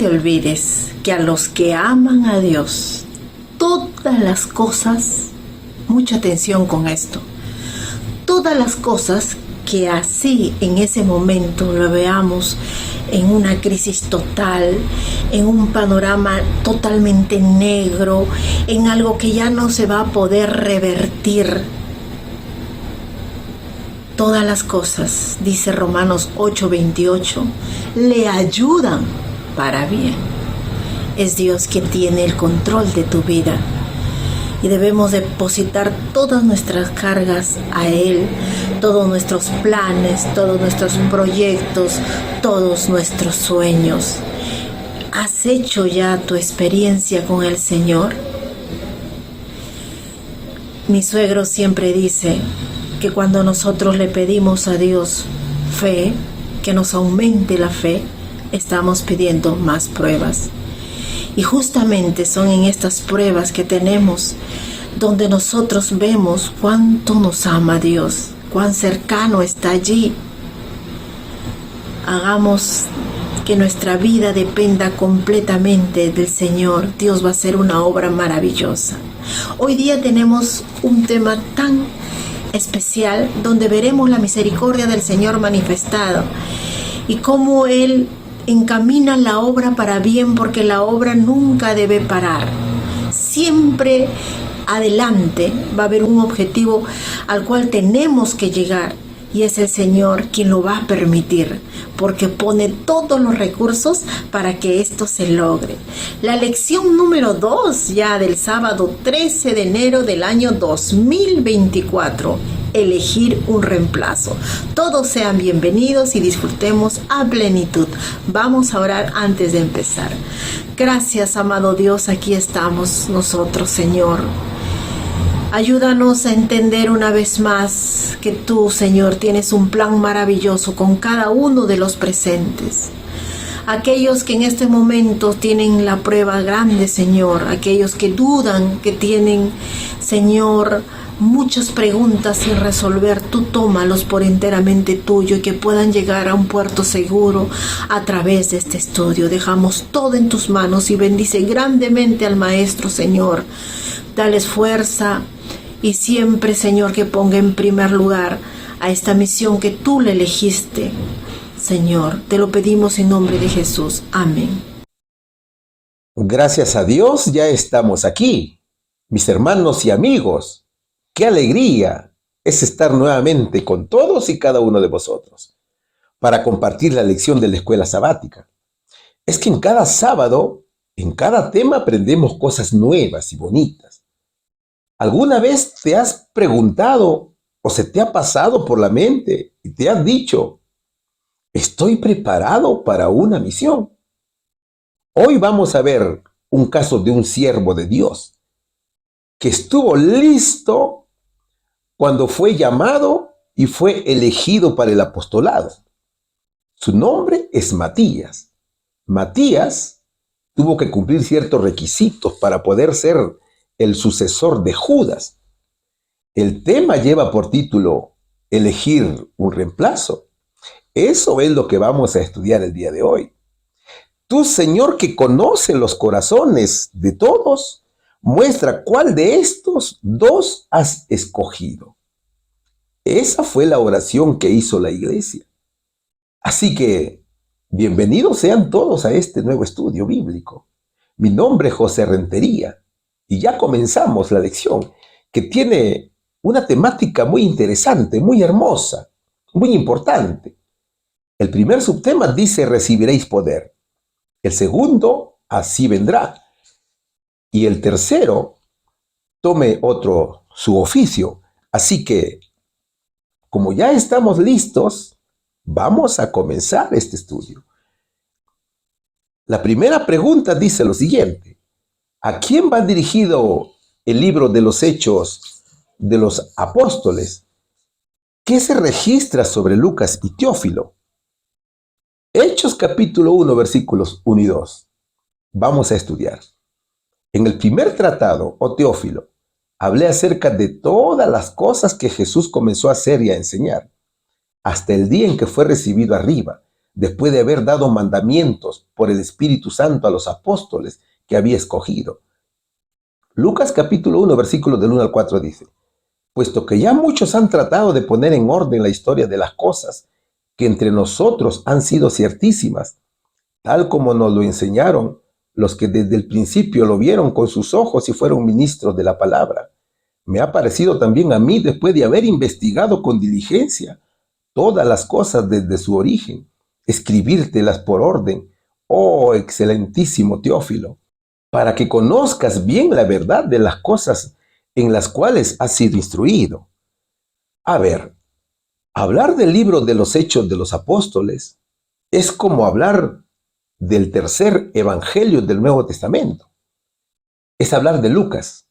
olvides que a los que aman a Dios, todas las cosas, mucha atención con esto, todas las cosas que así en ese momento lo veamos en una crisis total, en un panorama totalmente negro, en algo que ya no se va a poder revertir. Todas las cosas, dice Romanos 8:28, le ayudan para bien. Es Dios quien tiene el control de tu vida y debemos depositar todas nuestras cargas a Él, todos nuestros planes, todos nuestros proyectos, todos nuestros sueños. ¿Has hecho ya tu experiencia con el Señor? Mi suegro siempre dice que cuando nosotros le pedimos a Dios fe, que nos aumente la fe, estamos pidiendo más pruebas. Y justamente son en estas pruebas que tenemos donde nosotros vemos cuánto nos ama Dios, cuán cercano está allí. Hagamos que nuestra vida dependa completamente del Señor. Dios va a hacer una obra maravillosa. Hoy día tenemos un tema tan especial donde veremos la misericordia del Señor manifestado y cómo Él encamina la obra para bien, porque la obra nunca debe parar. Siempre adelante va a haber un objetivo al cual tenemos que llegar y es el Señor quien lo va a permitir, porque pone todos los recursos para que esto se logre. La lección número 2 ya del sábado 13 de enero del año 2024. Elegir un reemplazo. Todos sean bienvenidos y disfrutemos a plenitud. Vamos a orar antes de empezar. Gracias, amado Dios, aquí estamos nosotros, Señor. Ayúdanos a entender una vez más que tú, Señor, tienes un plan maravilloso con cada uno de los presentes. Aquellos que en este momento tienen la prueba grande, Señor, aquellos que dudan, que tienen, Señor, muchas preguntas sin resolver, tú tómalos por enteramente tuyo y que puedan llegar a un puerto seguro a través de este estudio. Dejamos todo en tus manos y bendice grandemente al Maestro, Señor. Dales fuerza y siempre, Señor, que ponga en primer lugar a esta misión que tú le elegiste. Señor, te lo pedimos en nombre de Jesús. Amén. Gracias a Dios ya estamos aquí, mis hermanos y amigos. ¡Qué alegría es estar nuevamente con todos y cada uno de vosotros para compartir la lección de la escuela sabática! Es que en cada sábado, en cada tema aprendemos cosas nuevas y bonitas. ¿Alguna vez te has preguntado o se te ha pasado por la mente y te has dicho, estoy preparado para una misión? Hoy vamos a ver un caso de un siervo de Dios que estuvo listo cuando fue llamado y fue elegido para el apostolado. Su nombre es Matías. Matías tuvo que cumplir ciertos requisitos para poder ser el sucesor de Judas. El tema lleva por título Elegir un reemplazo. Eso es lo que vamos a estudiar el día de hoy. Tú, Señor, que conoce los corazones de todos, muestra cuál de estos dos has escogido. Esa fue la oración que hizo la iglesia. Así que, bienvenidos sean todos a este nuevo estudio bíblico. Mi nombre es José Rentería y ya comenzamos la lección que tiene una temática muy interesante, muy hermosa, muy importante. El primer subtema dice, recibiréis poder. El segundo, así vendrá. Y el tercero, tome otro su oficio. Así que, como ya estamos listos, vamos a comenzar este estudio. La primera pregunta dice lo siguiente: ¿a quién va dirigido el libro de los Hechos de los Apóstoles? ¿Qué se registra sobre Lucas y Teófilo? Hechos capítulo 1, versículos 1 y 2. Vamos a estudiar. En el primer tratado, oh Teófilo, hablé acerca de todas las cosas que Jesús comenzó a hacer y a enseñar, hasta el día en que fue recibido arriba, después de haber dado mandamientos por el Espíritu Santo a los apóstoles que había escogido. Lucas capítulo 1, versículos del 1 al 4 dice: puesto que ya muchos han tratado de poner en orden la historia de las cosas que entre nosotros han sido ciertísimas, tal como nos lo enseñaron los que desde el principio lo vieron con sus ojos y fueron ministros de la palabra. Me ha parecido también a mí, después de haber investigado con diligencia todas las cosas desde su origen, escribírtelas por orden, oh excelentísimo Teófilo, para que conozcas bien la verdad de las cosas en las cuales has sido instruido. A ver, hablar del libro de los Hechos de los Apóstoles es como hablar del tercer evangelio del Nuevo Testamento. Es hablar de Lucas.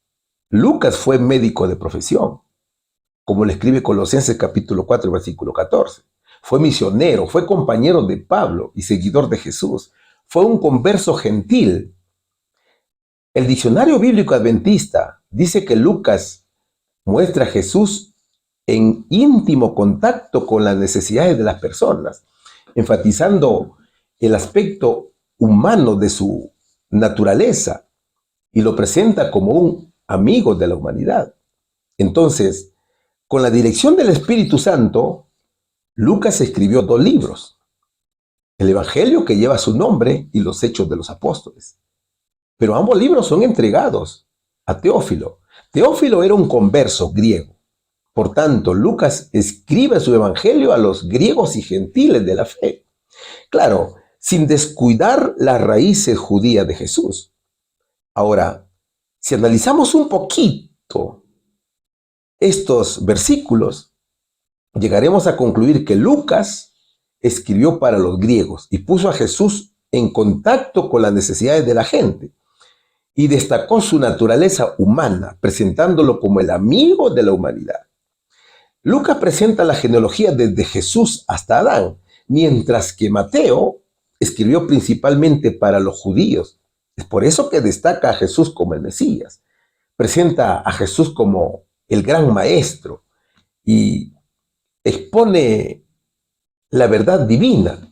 Lucas fue médico de profesión, como le escribe Colosenses capítulo 4, versículo 14. Fue misionero, fue compañero de Pablo y seguidor de Jesús. Fue un converso gentil. El diccionario bíblico adventista dice que Lucas muestra a Jesús en íntimo contacto con las necesidades de las personas, enfatizando el aspecto humano de su naturaleza y lo presenta como un amigo de la humanidad. Entonces, con la dirección del Espíritu Santo, Lucas escribió 2 libros: el Evangelio que lleva su nombre y los Hechos de los Apóstoles. Pero ambos libros son entregados a Teófilo. Teófilo era un converso griego. Por tanto, Lucas escribe su Evangelio a los griegos y gentiles de la fe. Claro, sin descuidar las raíces judías de Jesús. Ahora, si analizamos un poquito estos versículos, llegaremos a concluir que Lucas escribió para los griegos y puso a Jesús en contacto con las necesidades de la gente y destacó su naturaleza humana, presentándolo como el amigo de la humanidad. Lucas presenta la genealogía desde Jesús hasta Adán, mientras que Mateo escribió principalmente para los judíos. Es por eso que destaca a Jesús como el Mesías. Presenta a Jesús como el gran maestro y expone la verdad divina.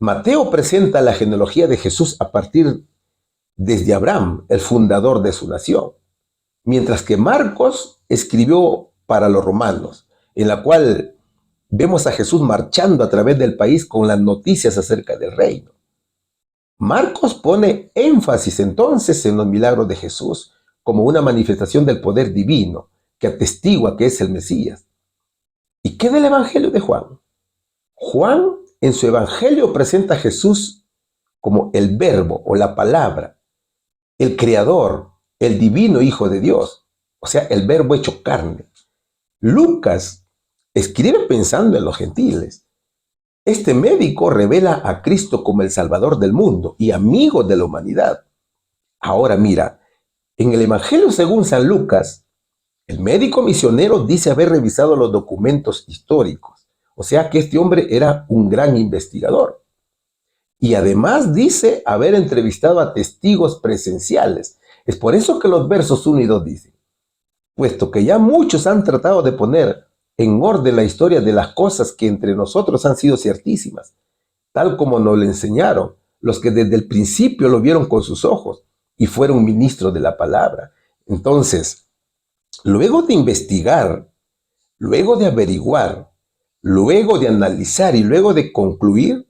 Mateo presenta la genealogía de Jesús a partir desde Abraham, el fundador de su nación, mientras que Marcos escribió para los romanos, en la cual vemos a Jesús marchando a través del país con las noticias acerca del reino. Marcos pone énfasis entonces en los milagros de Jesús como una manifestación del poder divino que atestigua que es el Mesías. ¿Y qué del Evangelio de Juan? Juan en su Evangelio presenta a Jesús como el Verbo o la palabra, el Creador, el divino Hijo de Dios, o sea, el Verbo hecho carne. Lucas escribe pensando en los gentiles. Este médico revela a Cristo como el Salvador del mundo y amigo de la humanidad. Ahora mira, en el Evangelio según San Lucas, el médico misionero dice haber revisado los documentos históricos, o sea que este hombre era un gran investigador. Y además dice haber entrevistado a testigos presenciales. Es por eso que los versos 1 y 2 dicen: puesto que ya muchos han tratado de poner en orden la historia de las cosas que entre nosotros han sido ciertísimas, tal como nos lo enseñaron los que desde el principio lo vieron con sus ojos y fueron ministros de la palabra. Entonces, luego de investigar, luego de averiguar, luego de analizar y luego de concluir,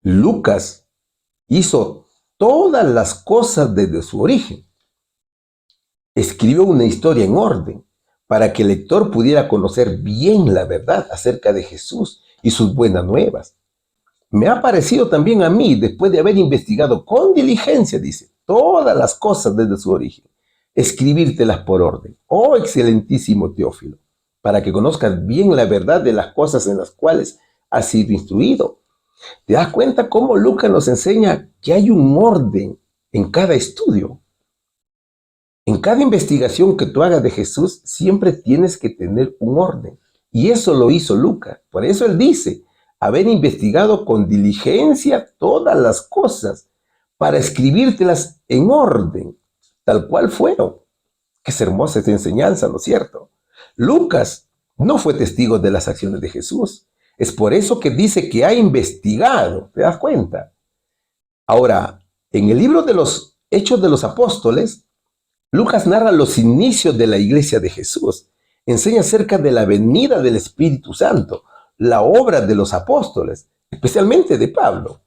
Lucas hizo todas las cosas desde su origen. Escribió una historia en orden para que el lector pudiera conocer bien la verdad acerca de Jesús y sus buenas nuevas. Me ha parecido también a mí, después de haber investigado con diligencia, dice, todas las cosas desde su origen, escribírtelas por orden, oh excelentísimo Teófilo, para que conozcas bien la verdad de las cosas en las cuales has sido instruido. ¿Te das cuenta cómo Lucas nos enseña que hay un orden en cada estudio? En cada investigación que tú hagas de Jesús, siempre tienes que tener un orden. Y eso lo hizo Lucas. Por eso él dice, haber investigado con diligencia todas las cosas para escribírtelas en orden, tal cual fueron. Qué hermosa esta enseñanza, ¿no es cierto? Lucas no fue testigo de las acciones de Jesús, Es por eso que dice que ha investigado, ¿te das cuenta? Ahora, en el libro de los Hechos de los Apóstoles, Lucas narra los inicios de la iglesia de Jesús. Enseña acerca de la venida del Espíritu Santo, la obra de los apóstoles, especialmente de Pablo.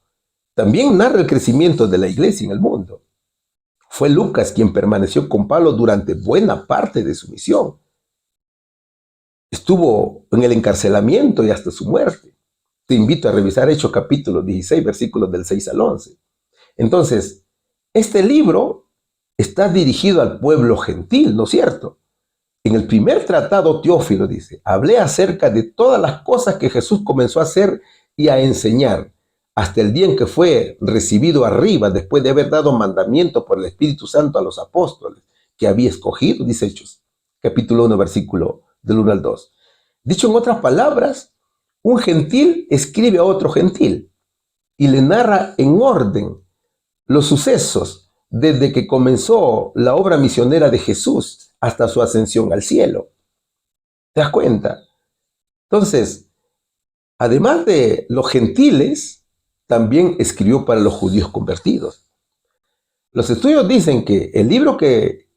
También narra el crecimiento de la iglesia en el mundo. Fue Lucas quien permaneció con Pablo durante buena parte de su misión. Estuvo en el encarcelamiento y hasta su muerte. Te invito a revisar Hechos capítulo 16, versículos del 6 al 11. Entonces, este libro está dirigido al pueblo gentil, ¿no es cierto? En el primer tratado, Teófilo dice, hablé acerca de todas las cosas que Jesús comenzó a hacer y a enseñar, hasta el día en que fue recibido arriba, después de haber dado mandamiento por el Espíritu Santo a los apóstoles que había escogido, dice Hechos, capítulo 1, versículo del 1 al 2. Dicho en otras palabras, un gentil escribe a otro gentil y le narra en orden los sucesos desde que comenzó la obra misionera de Jesús hasta su ascensión al cielo. ¿Te das cuenta? Entonces, además de los gentiles, también escribió para los judíos convertidos. Los estudios dicen que el libro que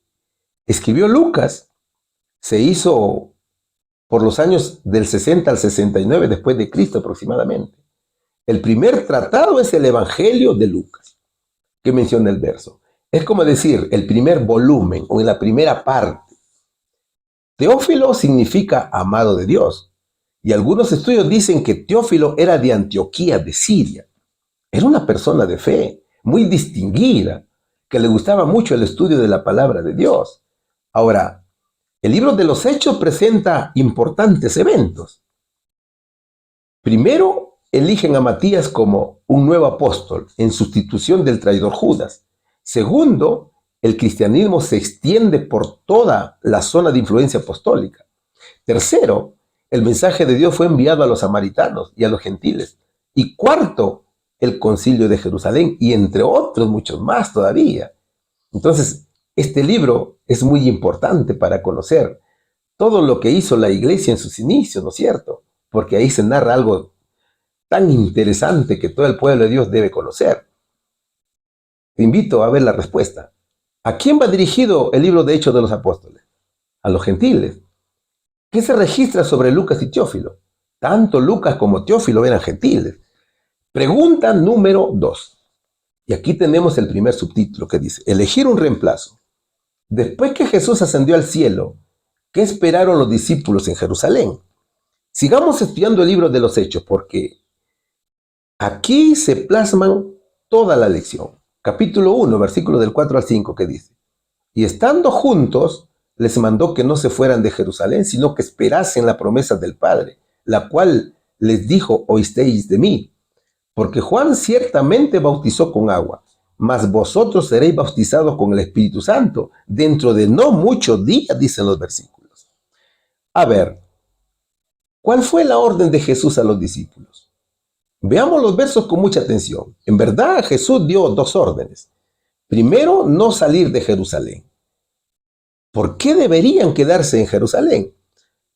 escribió Lucas se hizo por los años del 60 al 69 después de Cristo aproximadamente. El primer tratado es el Evangelio de Lucas, que menciona el verso. Es como decir, el primer volumen o en la primera parte. Teófilo significa amado de Dios. Y algunos estudios dicen que Teófilo era de Antioquía, de Siria. Era una persona de fe, muy distinguida, que le gustaba mucho el estudio de la palabra de Dios. Ahora, el libro de los Hechos presenta importantes eventos. Primero, eligen a Matías como un nuevo apóstol en sustitución del traidor Judas. Segundo, el cristianismo se extiende por toda la zona de influencia apostólica. Tercero, el mensaje de Dios fue enviado a los samaritanos y a los gentiles. Y cuarto, el concilio de Jerusalén y entre otros muchos más todavía. Entonces, este libro es muy importante para conocer todo lo que hizo la iglesia en sus inicios, ¿no es cierto? Porque ahí se narra algo tan interesante que todo el pueblo de Dios debe conocer. Te invito a ver la respuesta. ¿A quién va dirigido el libro de Hechos de los Apóstoles? A los gentiles. ¿Qué se registra sobre Lucas y Teófilo? Tanto Lucas como Teófilo eran gentiles. Pregunta número 2. Y aquí tenemos el primer subtítulo que dice, elegir un reemplazo. Después que Jesús ascendió al cielo, ¿qué esperaron los discípulos en Jerusalén? Sigamos estudiando el libro de los Hechos porque aquí se plasman toda la lección. Capítulo 1, versículo del 4 al 5 que dice, y estando juntos, les mandó que no se fueran de Jerusalén, sino que esperasen la promesa del Padre, la cual les dijo, oísteis de mí. Porque Juan ciertamente bautizó con agua, mas vosotros seréis bautizados con el Espíritu Santo dentro de no muchos días, dicen los versículos. A ver, ¿cuál fue la orden de Jesús a los discípulos? Veamos los versos con mucha atención. En verdad, Jesús dio 2 órdenes. Primero, no salir de Jerusalén. ¿Por qué deberían quedarse en Jerusalén?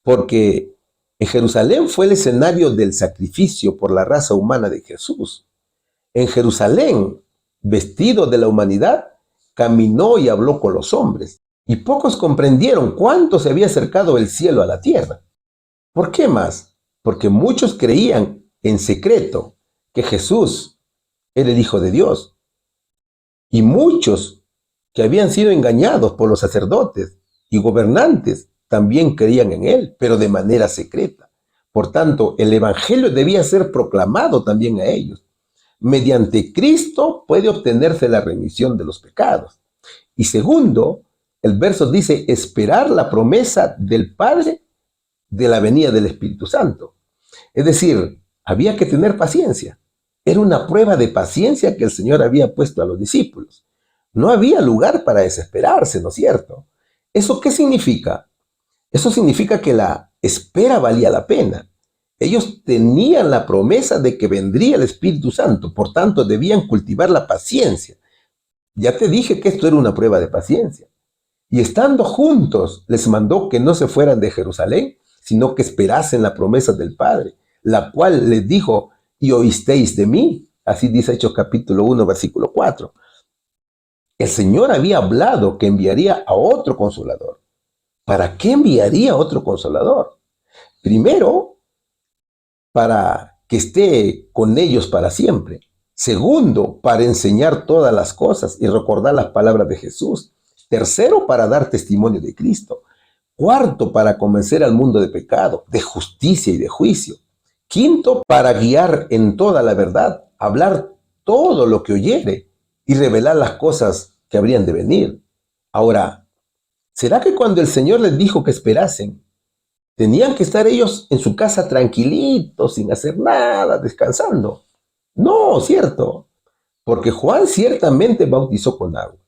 Porque en Jerusalén fue el escenario del sacrificio por la raza humana de Jesús. En Jerusalén, vestido de la humanidad, caminó y habló con los hombres. Y pocos comprendieron cuánto se había acercado el cielo a la tierra. ¿Por qué más? Porque muchos creían en secreto que Jesús era el Hijo de Dios. Y muchos que habían sido engañados por los sacerdotes y gobernantes también creían en él, pero de manera secreta. Por tanto, el evangelio debía ser proclamado también a ellos. Mediante Cristo puede obtenerse la remisión de los pecados. Y segundo, el verso dice esperar la promesa del Padre de la venida del Espíritu Santo. Es decir, había que tener paciencia. Era una prueba de paciencia que el Señor había puesto a los discípulos. No había lugar para desesperarse, ¿no es cierto? ¿Eso qué significa? Eso significa que la espera valía la pena. Ellos tenían la promesa de que vendría el Espíritu Santo, por tanto debían cultivar la paciencia. Ya te dije que esto era una prueba de paciencia. Y estando juntos, les mandó que no se fueran de Jerusalén, sino que esperasen la promesa del Padre, la cual les dijo, y oísteis de mí. Así dice Hechos capítulo 1, versículo 4. El Señor había hablado que enviaría a otro consolador. ¿Para qué enviaría otro consolador? Primero, para que esté con ellos para siempre. Segundo, para enseñar todas las cosas y recordar las palabras de Jesús. Tercero, para dar testimonio de Cristo. Cuarto, para convencer al mundo de pecado, de justicia y de juicio. Quinto, para guiar en toda la verdad, hablar todo lo que oyere y revelar las cosas que habrían de venir. Ahora, ¿será que cuando el Señor les dijo que esperasen, tenían que estar ellos en su casa tranquilitos, sin hacer nada, descansando? No, cierto, porque Juan ciertamente bautizó con agua,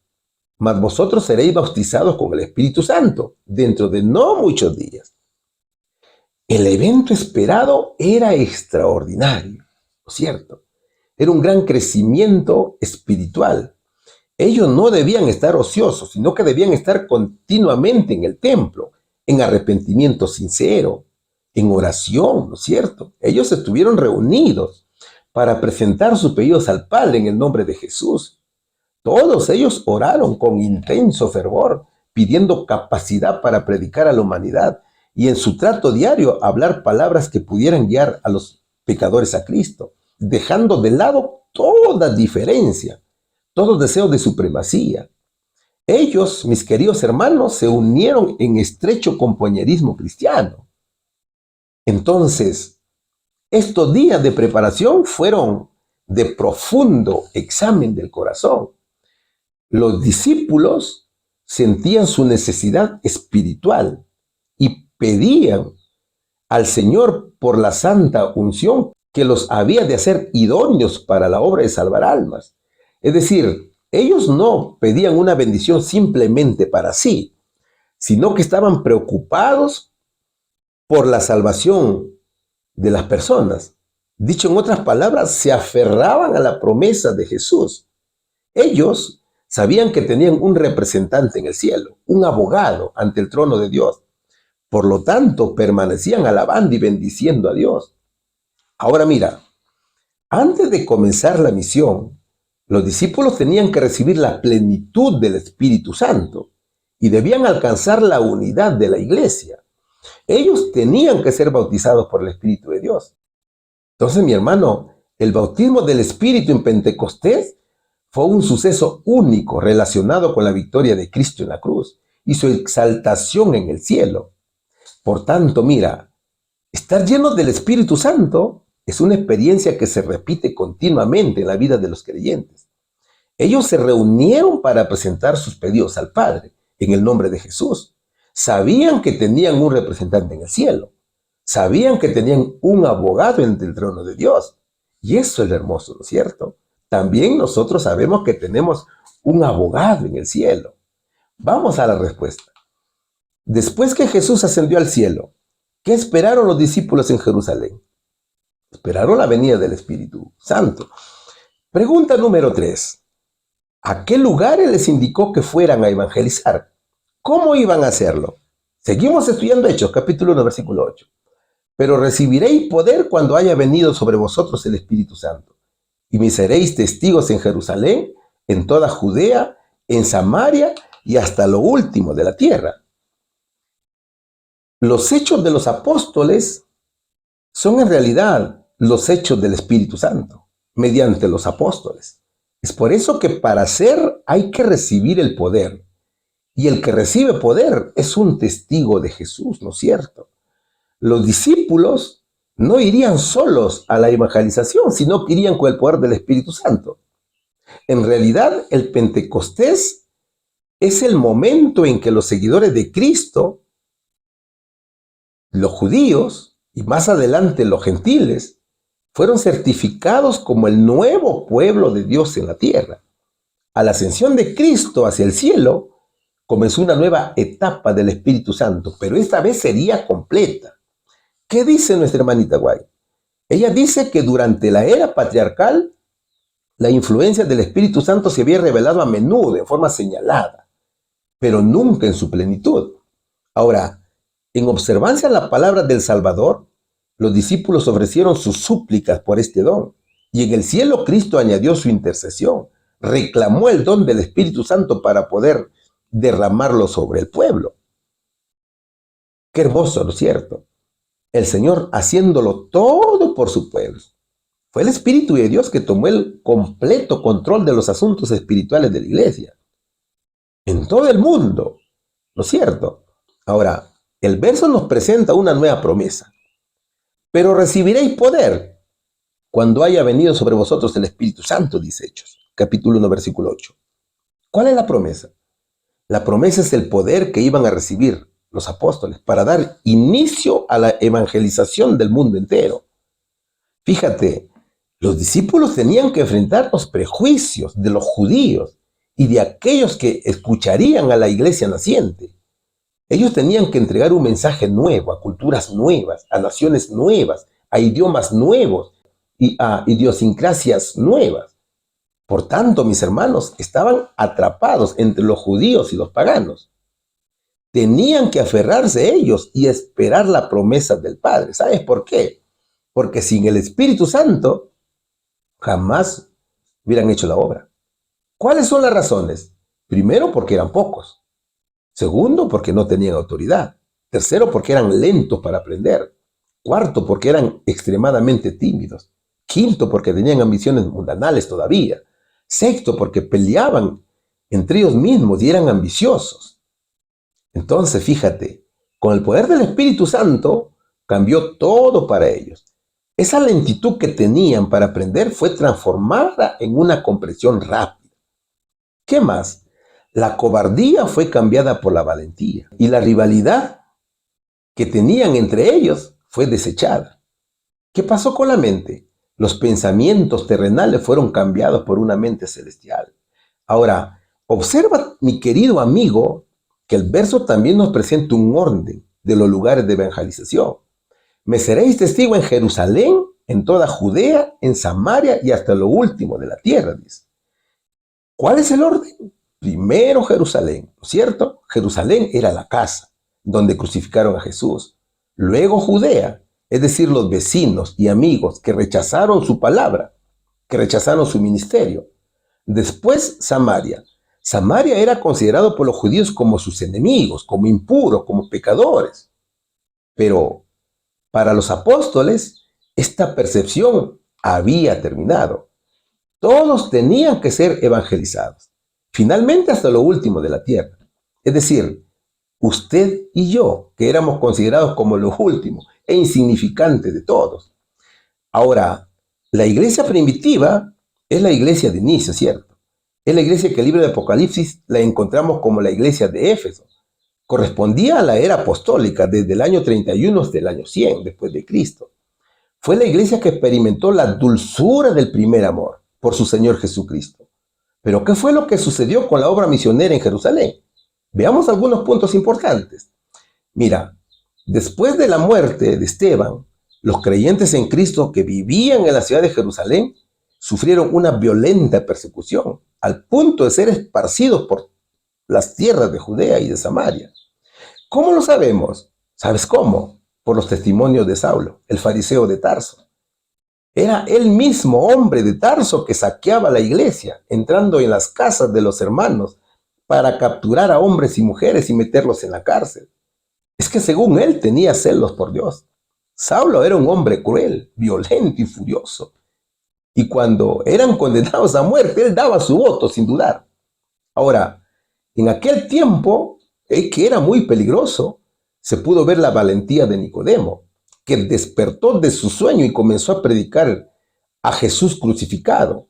mas vosotros seréis bautizados con el Espíritu Santo dentro de no muchos días. El evento esperado era extraordinario, ¿no es cierto? Era un gran crecimiento espiritual. Ellos no debían estar ociosos, sino que debían estar continuamente en el templo, en arrepentimiento sincero, en oración, ¿no es cierto? Ellos estuvieron reunidos para presentar sus pedidos al Padre en el nombre de Jesús. Todos ellos oraron con intenso fervor, pidiendo capacidad para predicar a la humanidad y en su trato diario hablar palabras que pudieran guiar a los pecadores a Cristo, dejando de lado toda diferencia, todo deseo de supremacía. Ellos, mis queridos hermanos, se unieron en estrecho compañerismo cristiano. Entonces, estos días de preparación fueron de profundo examen del corazón. Los discípulos sentían su necesidad espiritual y pedían al Señor por la santa unción que los había de hacer idóneos para la obra de salvar almas. Es decir, ellos no pedían una bendición simplemente para sí, sino que estaban preocupados por la salvación de las personas. Dicho en otras palabras, se aferraban a la promesa de Jesús. Ellos sabían que tenían un representante en el cielo, un abogado ante el trono de Dios. Por lo tanto, permanecían alabando y bendiciendo a Dios. Ahora mira, antes de comenzar la misión, los discípulos tenían que recibir la plenitud del Espíritu Santo y debían alcanzar la unidad de la iglesia. Ellos tenían que ser bautizados por el Espíritu de Dios. Entonces, mi hermano, el bautismo del Espíritu en Pentecostés fue un suceso único relacionado con la victoria de Cristo en la cruz y su exaltación en el cielo. Por tanto, mira, estar llenos del Espíritu Santo es una experiencia que se repite continuamente en la vida de los creyentes. Ellos se reunieron para presentar sus pedidos al Padre en el nombre de Jesús. Sabían que tenían un representante en el cielo. Sabían que tenían un abogado ante el trono de Dios. Y eso es lo hermoso, ¿no es cierto? También nosotros sabemos que tenemos un abogado en el cielo. Vamos a la respuesta. Después que Jesús ascendió al cielo, ¿qué esperaron los discípulos en Jerusalén? Esperaron la venida del Espíritu Santo. Pregunta número 3. ¿A qué lugares les indicó que fueran a evangelizar? ¿Cómo iban a hacerlo? Seguimos estudiando Hechos, capítulo 1, versículo 8. Pero recibiréis poder cuando haya venido sobre vosotros el Espíritu Santo. Y me seréis testigos en Jerusalén, en toda Judea, en Samaria y hasta lo último de la tierra. Los hechos de los apóstoles son en realidad los hechos del Espíritu Santo, mediante los apóstoles. Es por eso que para hacer hay que recibir el poder. Y el que recibe poder es un testigo de Jesús, ¿no es cierto? Los discípulos no irían solos a la evangelización, sino que irían con el poder del Espíritu Santo. En realidad, el Pentecostés es el momento en que los seguidores de Cristo, los judíos y más adelante los gentiles, fueron certificados como el nuevo pueblo de Dios en la tierra. A la ascensión de Cristo hacia el cielo, comenzó una nueva etapa del Espíritu Santo, pero esta vez sería completa. ¿Qué dice nuestra hermanita Guay? Ella dice que durante la era patriarcal, la influencia del Espíritu Santo se había revelado a menudo, en forma señalada, pero nunca en su plenitud. Ahora, en observancia a la palabra del Salvador, los discípulos ofrecieron sus súplicas por este don. Y en el cielo Cristo añadió su intercesión. Reclamó el don del Espíritu Santo para poder derramarlo sobre el pueblo. Qué hermoso, ¿no es cierto? El Señor haciéndolo todo por su pueblo. Fue el Espíritu de Dios que tomó el completo control de los asuntos espirituales de la iglesia. En todo el mundo, ¿no es cierto? Ahora, el verso nos presenta una nueva promesa. Pero recibiréis poder cuando haya venido sobre vosotros el Espíritu Santo, dice Hechos, capítulo 1, versículo 8. ¿Cuál es la promesa? La promesa es el poder que iban a recibir los apóstoles para dar inicio a la evangelización del mundo entero. Fíjate, los discípulos tenían que enfrentar los prejuicios de los judíos y de aquellos que escucharían a la iglesia naciente. Ellos tenían que entregar un mensaje nuevo a culturas nuevas, a naciones nuevas, a idiomas nuevos y a idiosincrasias nuevas. Por tanto, mis hermanos, estaban atrapados entre los judíos y los paganos. Tenían que aferrarse a ellos y esperar la promesa del Padre. ¿Sabes por qué? Porque sin el Espíritu Santo jamás hubieran hecho la obra. ¿Cuáles son las razones? Primero, porque eran pocos. Segundo, porque no tenían autoridad. Tercero, porque eran lentos para aprender. Cuarto, porque eran extremadamente tímidos. Quinto, porque tenían ambiciones mundanales todavía. Sexto, porque peleaban entre ellos mismos y eran ambiciosos. Entonces, fíjate, con el poder del Espíritu Santo cambió todo para ellos. Esa lentitud que tenían para aprender fue transformada en una comprensión rápida. ¿Qué más? La cobardía fue cambiada por la valentía y la rivalidad que tenían entre ellos fue desechada. ¿Qué pasó con la mente? Los pensamientos terrenales fueron cambiados por una mente celestial. Ahora, observa, mi querido amigo, que el verso también nos presenta un orden de los lugares de evangelización. Me seréis testigo en Jerusalén, en toda Judea, en Samaria y hasta lo último de la tierra, dice. ¿Cuál es el orden? Primero Jerusalén, ¿no es cierto? Jerusalén era la casa donde crucificaron a Jesús. Luego Judea, es decir, los vecinos y amigos que rechazaron su palabra, que rechazaron su ministerio. Después Samaria. Samaria era considerado por los judíos como sus enemigos, como impuros, como pecadores. Pero para los apóstoles, esta percepción había terminado. Todos tenían que ser evangelizados. Finalmente hasta lo último de la tierra. Es decir, usted y yo, que éramos considerados como los últimos e insignificantes de todos. Ahora, la iglesia primitiva es la iglesia de inicio, ¿cierto? Es la iglesia que el libro de Apocalipsis la encontramos como la iglesia de Éfeso. Correspondía a la era apostólica desde el año 31 hasta el año 100 después de Cristo. Fue la iglesia que experimentó la dulzura del primer amor por su Señor Jesucristo. Pero ¿qué fue lo que sucedió con la obra misionera en Jerusalén? Veamos algunos puntos importantes. Mira, después de la muerte de Esteban, los creyentes en Cristo que vivían en la ciudad de Jerusalén sufrieron una violenta persecución, al punto de ser esparcidos por las tierras de Judea y de Samaria. ¿Cómo lo sabemos? ¿Sabes cómo? Por los testimonios de Saulo, el fariseo de Tarso. Era el mismo hombre de Tarso que saqueaba la iglesia, entrando en las casas de los hermanos para capturar a hombres y mujeres y meterlos en la cárcel. Es que según él tenía celos por Dios. Saulo era un hombre cruel, violento y furioso. Y cuando eran condenados a muerte, él daba su voto sin dudar. Ahora, en aquel tiempo, que era muy peligroso, se pudo ver la valentía de Nicodemo, que despertó de su sueño y comenzó a predicar a Jesús crucificado.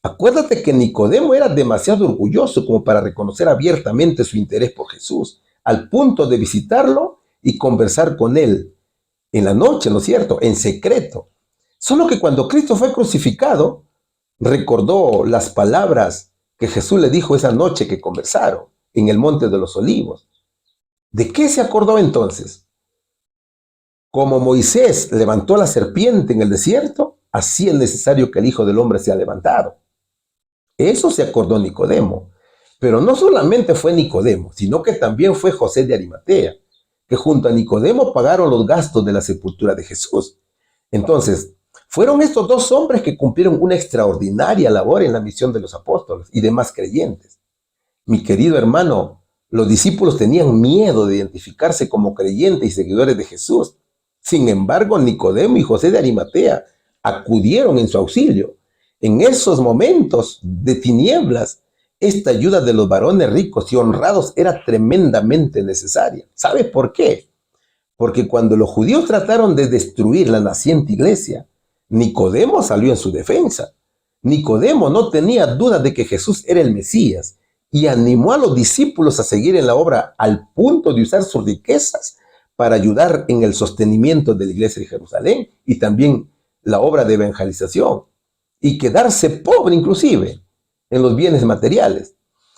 Acuérdate que Nicodemo era demasiado orgulloso como para reconocer abiertamente su interés por Jesús, al punto de visitarlo y conversar con él en la noche, ¿no es cierto?, en secreto. Solo que cuando Cristo fue crucificado, recordó las palabras que Jesús le dijo esa noche que conversaron en el Monte de los Olivos. ¿De qué se acordó entonces? Como Moisés levantó la serpiente en el desierto, así es necesario que el Hijo del Hombre sea levantado. Eso se acordó Nicodemo. Pero no solamente fue Nicodemo, sino que también fue José de Arimatea, que junto a Nicodemo pagaron los gastos de la sepultura de Jesús. Entonces, fueron estos dos hombres que cumplieron una extraordinaria labor en la misión de los apóstoles y demás creyentes. Mi querido hermano, los discípulos tenían miedo de identificarse como creyentes y seguidores de Jesús. Sin embargo, Nicodemo y José de Arimatea acudieron en su auxilio. En esos momentos de tinieblas, esta ayuda de los varones ricos y honrados era tremendamente necesaria. ¿Sabe por qué? Porque cuando los judíos trataron de destruir la naciente iglesia, Nicodemo salió en su defensa. Nicodemo no tenía duda de que Jesús era el Mesías y animó a los discípulos a seguir en la obra al punto de usar sus riquezas para ayudar en el sostenimiento de la iglesia de Jerusalén y también la obra de evangelización y quedarse pobre inclusive en los bienes materiales.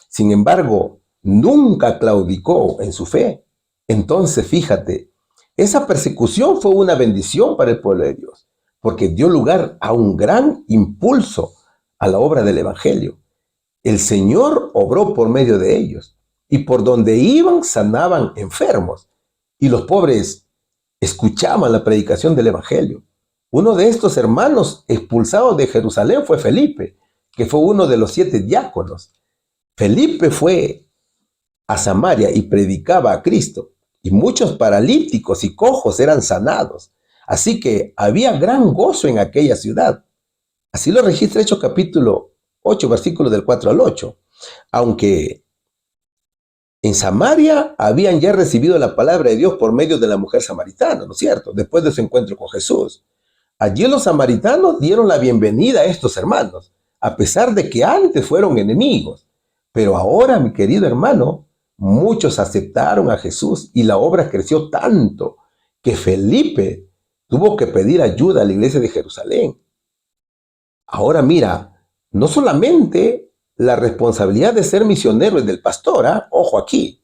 Sin embargo, nunca claudicó en su fe. Entonces, fíjate, esa persecución fue una bendición para el pueblo de Dios, porque dio lugar a un gran impulso a la obra del Evangelio. El Señor obró por medio de ellos, y por donde iban sanaban enfermos, y los pobres escuchaban la predicación del Evangelio. Uno de estos hermanos expulsados de Jerusalén fue Felipe, que fue uno de los 7 diáconos. Felipe fue a Samaria y predicaba a Cristo, y muchos paralíticos y cojos eran sanados. Así que había gran gozo en aquella ciudad. Así lo registra Hechos capítulo 8, versículos del 4 al 8. Aunque en Samaria habían ya recibido la palabra de Dios por medio de la mujer samaritana, ¿no es cierto? Después de su encuentro con Jesús. Allí los samaritanos dieron la bienvenida a estos hermanos, a pesar de que antes fueron enemigos. Pero ahora, mi querido hermano, muchos aceptaron a Jesús y la obra creció tanto que Felipe tuvo que pedir ayuda a la iglesia de Jerusalén. Ahora mira, no solamente la responsabilidad de ser misionero es del pastor, ojo aquí,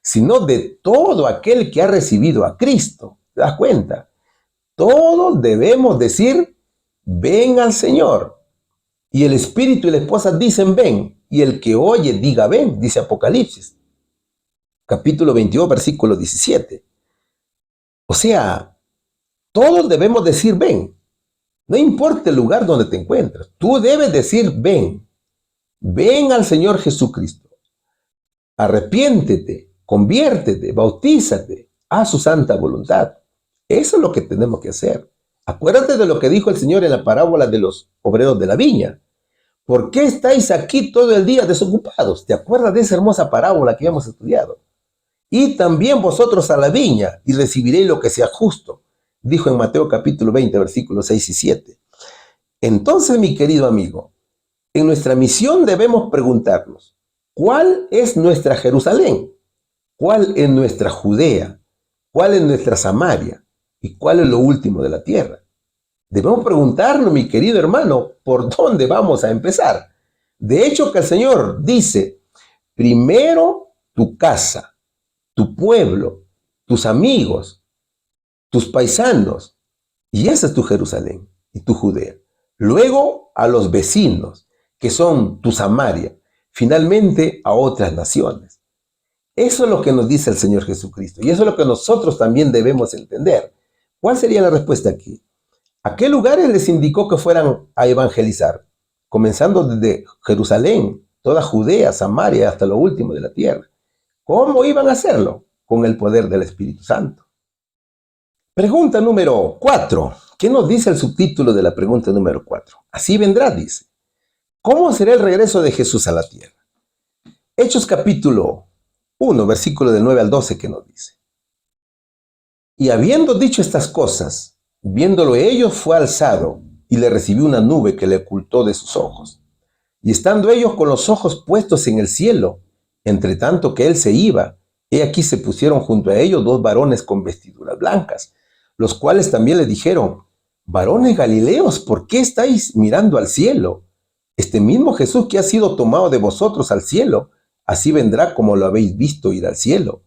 sino de todo aquel que ha recibido a Cristo. ¿Te das cuenta? Todos debemos decir, ven al Señor. Y el espíritu y la esposa dicen, ven. Y el que oye, diga, ven, dice Apocalipsis. Capítulo 22, versículo 17. O sea, todos debemos decir, ven. No importa el lugar donde te encuentres. Tú debes decir, ven. Ven al Señor Jesucristo. Arrepiéntete, conviértete, bautízate, haz su santa voluntad. Eso es lo que tenemos que hacer. Acuérdate de lo que dijo el Señor en la parábola de los obreros de la viña. ¿Por qué estáis aquí todo el día desocupados? ¿Te acuerdas de esa hermosa parábola que hemos estudiado? Y también vosotros a la viña y recibiréis lo que sea justo, dijo en Mateo capítulo 20, versículos 6 y 7. Entonces, mi querido amigo, en nuestra misión debemos preguntarnos, ¿cuál es nuestra Jerusalén? ¿Cuál es nuestra Judea? ¿Cuál es nuestra Samaria? ¿Y cuál es lo último de la tierra? Debemos preguntarnos, mi querido hermano, ¿por dónde vamos a empezar? De hecho, que el Señor dice, primero tu casa, tu pueblo, tus amigos, tus paisanos, y esa es tu Jerusalén y tu Judea. Luego a los vecinos, que son tu Samaria, finalmente a otras naciones. Eso es lo que nos dice el Señor Jesucristo, y eso es lo que nosotros también debemos entender. ¿Cuál sería la respuesta aquí? ¿A qué lugares les indicó que fueran a evangelizar? Comenzando desde Jerusalén, toda Judea, Samaria, hasta lo último de la tierra. ¿Cómo iban a hacerlo? Con el poder del Espíritu Santo. Pregunta número 4. ¿Qué nos dice el subtítulo de la pregunta número 4? Así vendrá, dice. ¿Cómo será el regreso de Jesús a la tierra? Hechos capítulo 1, versículo del 9 al 12, que nos dice. Y habiendo dicho estas cosas, viéndolo ellos, fue alzado y le recibió una nube que le ocultó de sus ojos. Y estando ellos con los ojos puestos en el cielo, entre tanto que él se iba, he aquí se pusieron junto a ellos 2 varones con vestiduras blancas, los cuales también le dijeron, varones galileos, ¿por qué estáis mirando al cielo? Este mismo Jesús que ha sido tomado de vosotros al cielo, así vendrá como lo habéis visto ir al cielo.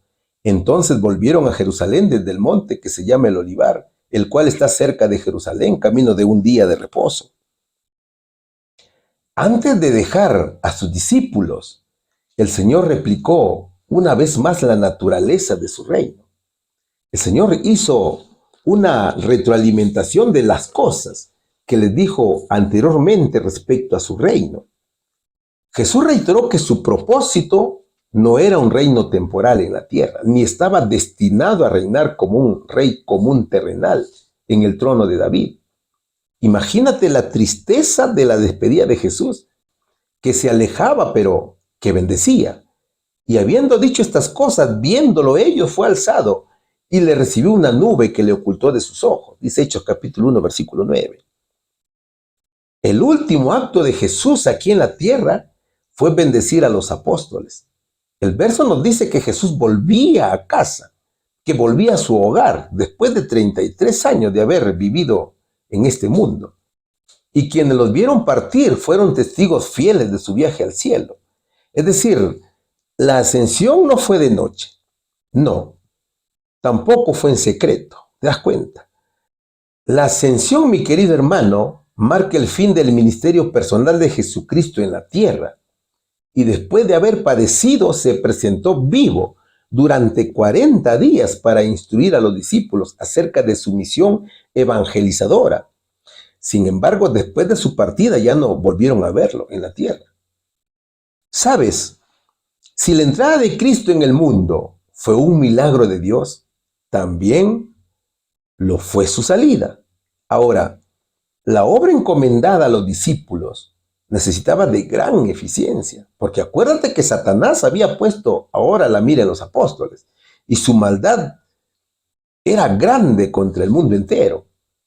Entonces volvieron a Jerusalén desde el monte que se llama el Olivar, el cual está cerca de Jerusalén, camino de un día de reposo. Antes de dejar a sus discípulos, el Señor replicó una vez más la naturaleza de su reino. El Señor hizo una retroalimentación de las cosas que les dijo anteriormente respecto a su reino. Jesús reiteró que su propósito no era un reino temporal en la tierra, ni estaba destinado a reinar como un rey común terrenal en el trono de David. Imagínate la tristeza de la despedida de Jesús, que se alejaba pero que bendecía. Y habiendo dicho estas cosas, viéndolo ellos, fue alzado y le recibió una nube que le ocultó de sus ojos. Dice Hechos capítulo 1, versículo 9. El último acto de Jesús aquí en la tierra fue bendecir a los apóstoles. El verso nos dice que Jesús volvía a casa, que volvía a su hogar después de 33 años de haber vivido en este mundo. Y quienes los vieron partir fueron testigos fieles de su viaje al cielo. Es decir, la ascensión no fue de noche. No, tampoco fue en secreto. ¿Te das cuenta? La ascensión, mi querido hermano, marca el fin del ministerio personal de Jesucristo en la tierra. Y después de haber padecido, se presentó vivo durante 40 días para instruir a los discípulos acerca de su misión evangelizadora. Sin embargo, después de su partida ya no volvieron a verlo en la tierra. ¿Sabes? Si la entrada de Cristo en el mundo fue un milagro de Dios, también lo fue su salida. Ahora, la obra encomendada a los discípulos necesitaba de gran eficiencia, porque acuérdate que Satanás había puesto ahora la mira en los apóstoles y su maldad era grande contra el mundo entero.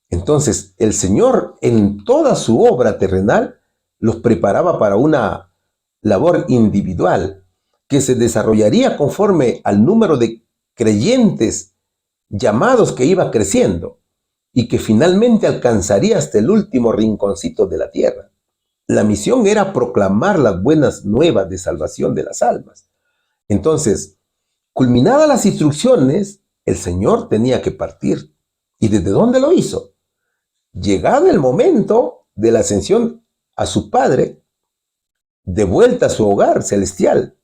Entonces, el Señor en toda su obra terrenal los preparaba para una labor individual que se desarrollaría conforme al número de creyentes llamados que iba creciendo y que finalmente alcanzaría hasta el último rinconcito de la tierra. La misión era proclamar las buenas nuevas de salvación de las almas. Entonces, culminadas las instrucciones, el Señor tenía que partir. ¿Y desde dónde lo hizo? Llegado el momento de la ascensión a su Padre, de vuelta a su hogar celestial,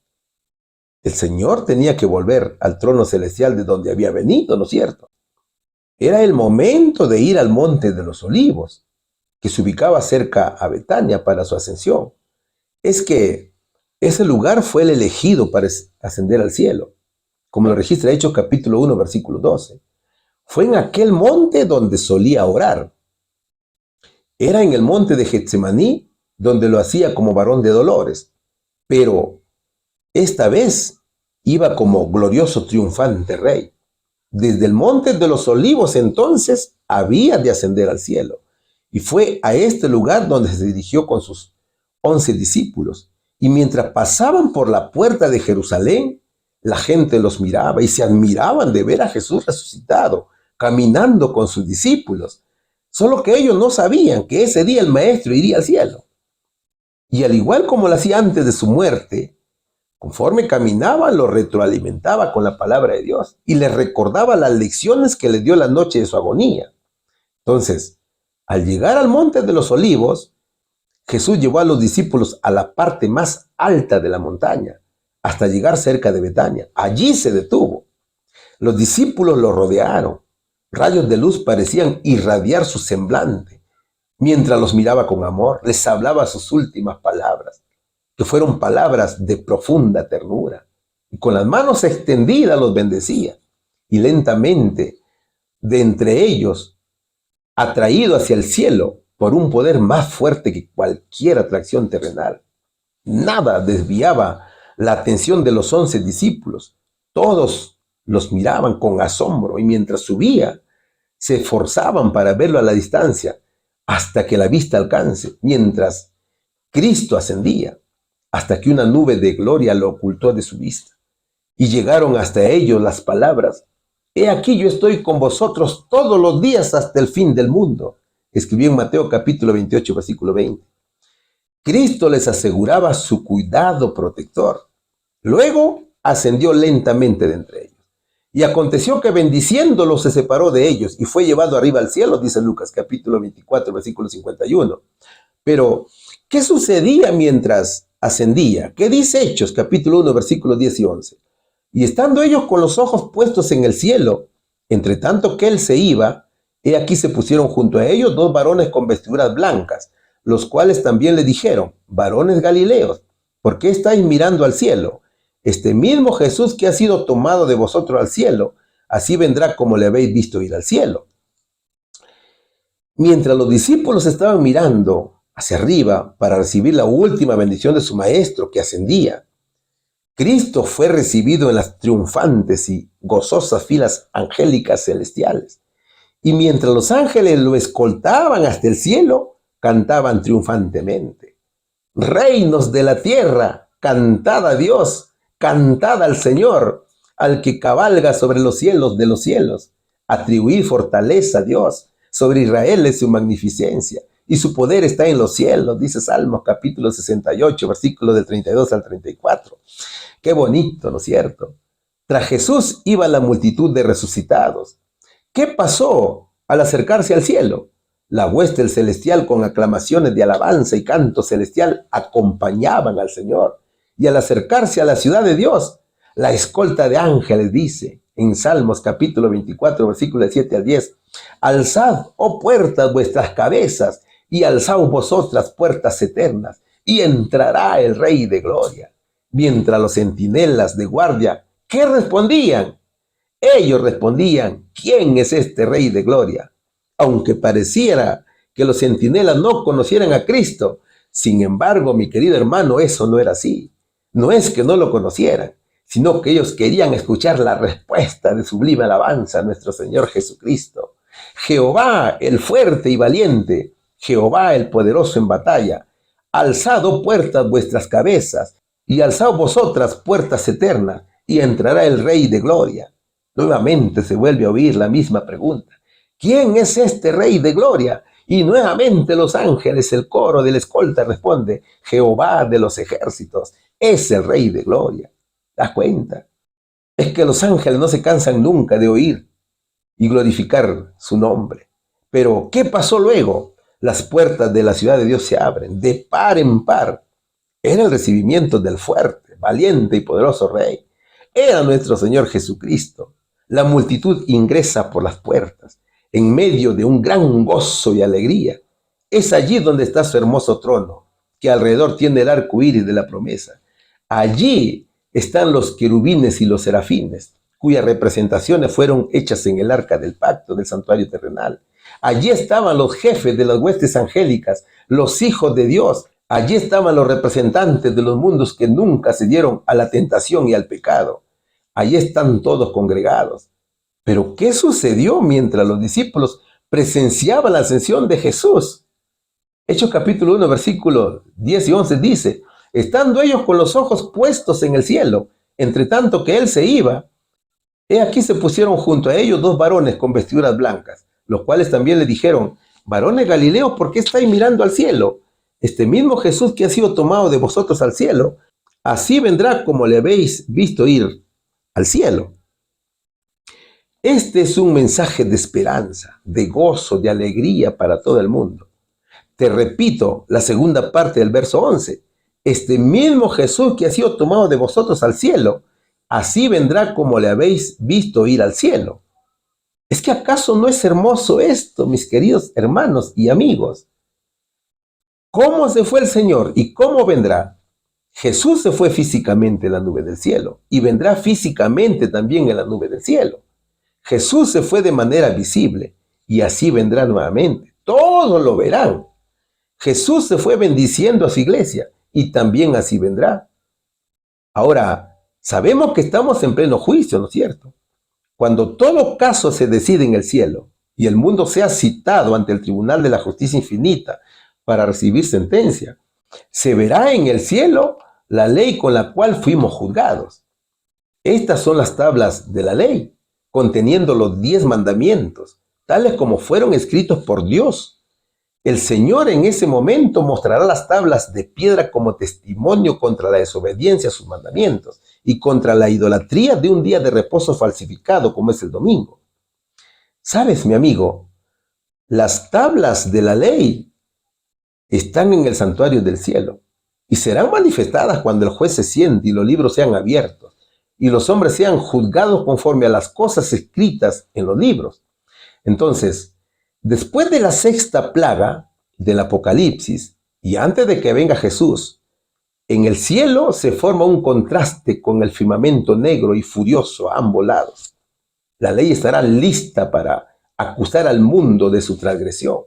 el Señor tenía que volver al trono celestial de donde había venido, ¿no es cierto? Era el momento de ir al Monte de los Olivos, que se ubicaba cerca a Betania para su ascensión. Es que ese lugar fue el elegido para ascender al cielo, como lo registra Hechos capítulo 1, versículo 12. Fue en aquel monte donde solía orar. Era en el monte de Getsemaní, donde lo hacía como varón de dolores, pero esta vez iba como glorioso triunfante rey. Desde el monte de los Olivos entonces había de ascender al cielo. Y fue a este lugar donde se dirigió con sus 11 discípulos. Y mientras pasaban por la puerta de Jerusalén, la gente los miraba y se admiraban de ver a Jesús resucitado, caminando con sus discípulos. Solo que ellos no sabían que ese día el Maestro iría al cielo. Y al igual como lo hacía antes de su muerte, conforme caminaba, lo retroalimentaba con la palabra de Dios y les recordaba las lecciones que le dio la noche de su agonía. Entonces, al llegar al Monte de los Olivos, Jesús llevó a los discípulos a la parte más alta de la montaña, hasta llegar cerca de Betania. Allí se detuvo. Los discípulos lo rodearon. Rayos de luz parecían irradiar su semblante. Mientras los miraba con amor, les hablaba sus últimas palabras, que fueron palabras de profunda ternura. Y con las manos extendidas los bendecía. Y lentamente, de entre ellos, atraído hacia el cielo por un poder más fuerte que cualquier atracción terrenal. Nada desviaba la atención de los 11 discípulos. Todos los miraban con asombro y mientras subía, se esforzaban para verlo a la distancia hasta que la vista alcance, mientras Cristo ascendía, hasta que una nube de gloria lo ocultó de su vista. Y llegaron hasta ellos las palabras: «He aquí yo estoy con vosotros todos los días hasta el fin del mundo», escribió en Mateo capítulo 28, versículo 20. Cristo les aseguraba su cuidado protector. Luego ascendió lentamente de entre ellos. Y aconteció que bendiciéndolos se separó de ellos y fue llevado arriba al cielo, dice Lucas capítulo 24, versículo 51. Pero, ¿qué sucedía mientras ascendía? ¿Qué dice Hechos capítulo 1, versículos 10 y 11? Y estando ellos con los ojos puestos en el cielo, entre tanto que él se iba, He aquí se pusieron junto a ellos dos varones con vestiduras blancas, los cuales también le dijeron: varones Galileos, ¿por qué estáis mirando al cielo? Este mismo Jesús que ha sido tomado de vosotros al cielo, así vendrá como le habéis visto ir al cielo. Mientras los discípulos estaban mirando hacia arriba para recibir la última bendición de su maestro que ascendía, Cristo fue recibido en las triunfantes y gozosas filas angélicas celestiales. Y mientras los ángeles lo escoltaban hasta el cielo, cantaban triunfantemente: reinos de la tierra, cantad a Dios, cantad al Señor, al que cabalga sobre los cielos de los cielos. Atribuid fortaleza a Dios, sobre Israel es su magnificencia, y su poder está en los cielos, dice Salmos capítulo 68, versículos del 32 al 34. Qué bonito, ¿no es cierto? Tras Jesús iba la multitud de resucitados. ¿Qué pasó al acercarse al cielo? La hueste celestial con aclamaciones de alabanza y canto celestial acompañaban al Señor. Y al acercarse a la ciudad de Dios, la escolta de ángeles dice en Salmos capítulo 24, versículos 7 al 10: alzad, oh puertas, vuestras cabezas, y alzaos vosotras puertas eternas, y entrará el Rey de gloria. Mientras los centinelas de guardia, ¿qué respondían? Ellos respondían: ¿quién es este Rey de gloria? Aunque pareciera que los centinelas no conocieran a Cristo, sin embargo, mi querido hermano, eso no era así. No es que no lo conocieran, sino que ellos querían escuchar la respuesta de sublime alabanza a nuestro Señor Jesucristo. Jehová, el fuerte y valiente, Jehová, el poderoso en batalla. Alzad, oh puertas, vuestras cabezas, y alzad vosotras puertas eternas, y entrará el Rey de gloria. Nuevamente se vuelve a oír la misma pregunta: ¿quién es este Rey de gloria? Y nuevamente los ángeles, el coro de la escolta responde: Jehová de los ejércitos es el Rey de gloria. ¿Das cuenta? Es que los ángeles no se cansan nunca de oír y glorificar su nombre. Pero, ¿qué pasó luego? Las puertas de la ciudad de Dios se abren de par en par. Era el recibimiento del fuerte, valiente y poderoso Rey. Era nuestro Señor Jesucristo. La multitud ingresa por las puertas, en medio de un gran gozo y alegría. Es allí donde está su hermoso trono, que alrededor tiene el arco iris de la promesa. Allí están los querubines y los serafines, cuyas representaciones fueron hechas en el arca del pacto del santuario terrenal. Allí estaban los jefes de las huestes angélicas, los hijos de Dios. Allí estaban los representantes de los mundos que nunca se dieron a la tentación y al pecado. Allí están todos congregados. Pero ¿qué sucedió mientras los discípulos presenciaban la ascensión de Jesús? Hechos capítulo 1, versículos 10 y 11 dice: estando ellos con los ojos puestos en el cielo, entre tanto que él se iba, he aquí se pusieron junto a ellos dos varones con vestiduras blancas, los cuales también le dijeron: varones Galileos, ¿por qué estáis mirando al cielo? Este mismo Jesús que ha sido tomado de vosotros al cielo, así vendrá como le habéis visto ir al cielo. Este es un mensaje de esperanza, de gozo, de alegría para todo el mundo. Te repito la segunda parte del verso 11. Este mismo Jesús que ha sido tomado de vosotros al cielo, así vendrá como le habéis visto ir al cielo. ¿Es que acaso no es hermoso esto, mis queridos hermanos y amigos? ¿Cómo se fue el Señor y cómo vendrá? Jesús se fue físicamente en la nube del cielo y vendrá físicamente también en la nube del cielo. Jesús se fue de manera visible y así vendrá nuevamente. Todos lo verán. Jesús se fue bendiciendo a su iglesia y también así vendrá. Ahora, sabemos que estamos en pleno juicio, ¿no es cierto? Cuando todo caso se decide en el cielo y el mundo sea citado ante el tribunal de la justicia infinita para recibir sentencia, se verá en el cielo la ley con la cual fuimos juzgados. Estas son las tablas de la ley, conteniendo los 10 mandamientos, tales como fueron escritos por Dios. El Señor en ese momento mostrará las tablas de piedra como testimonio contra la desobediencia a sus mandamientos y contra la idolatría de un día de reposo falsificado como es el domingo. ¿Sabes, mi amigo? Las tablas de la ley están en el santuario del cielo y serán manifestadas cuando el juez se siente y los libros sean abiertos y los hombres sean juzgados conforme a las cosas escritas en los libros. Entonces, Después de la sexta plaga del Apocalipsis y antes de que venga Jesús, en el cielo se forma un contraste con el firmamento negro y furioso a ambos lados. La ley estará lista para acusar al mundo de su transgresión.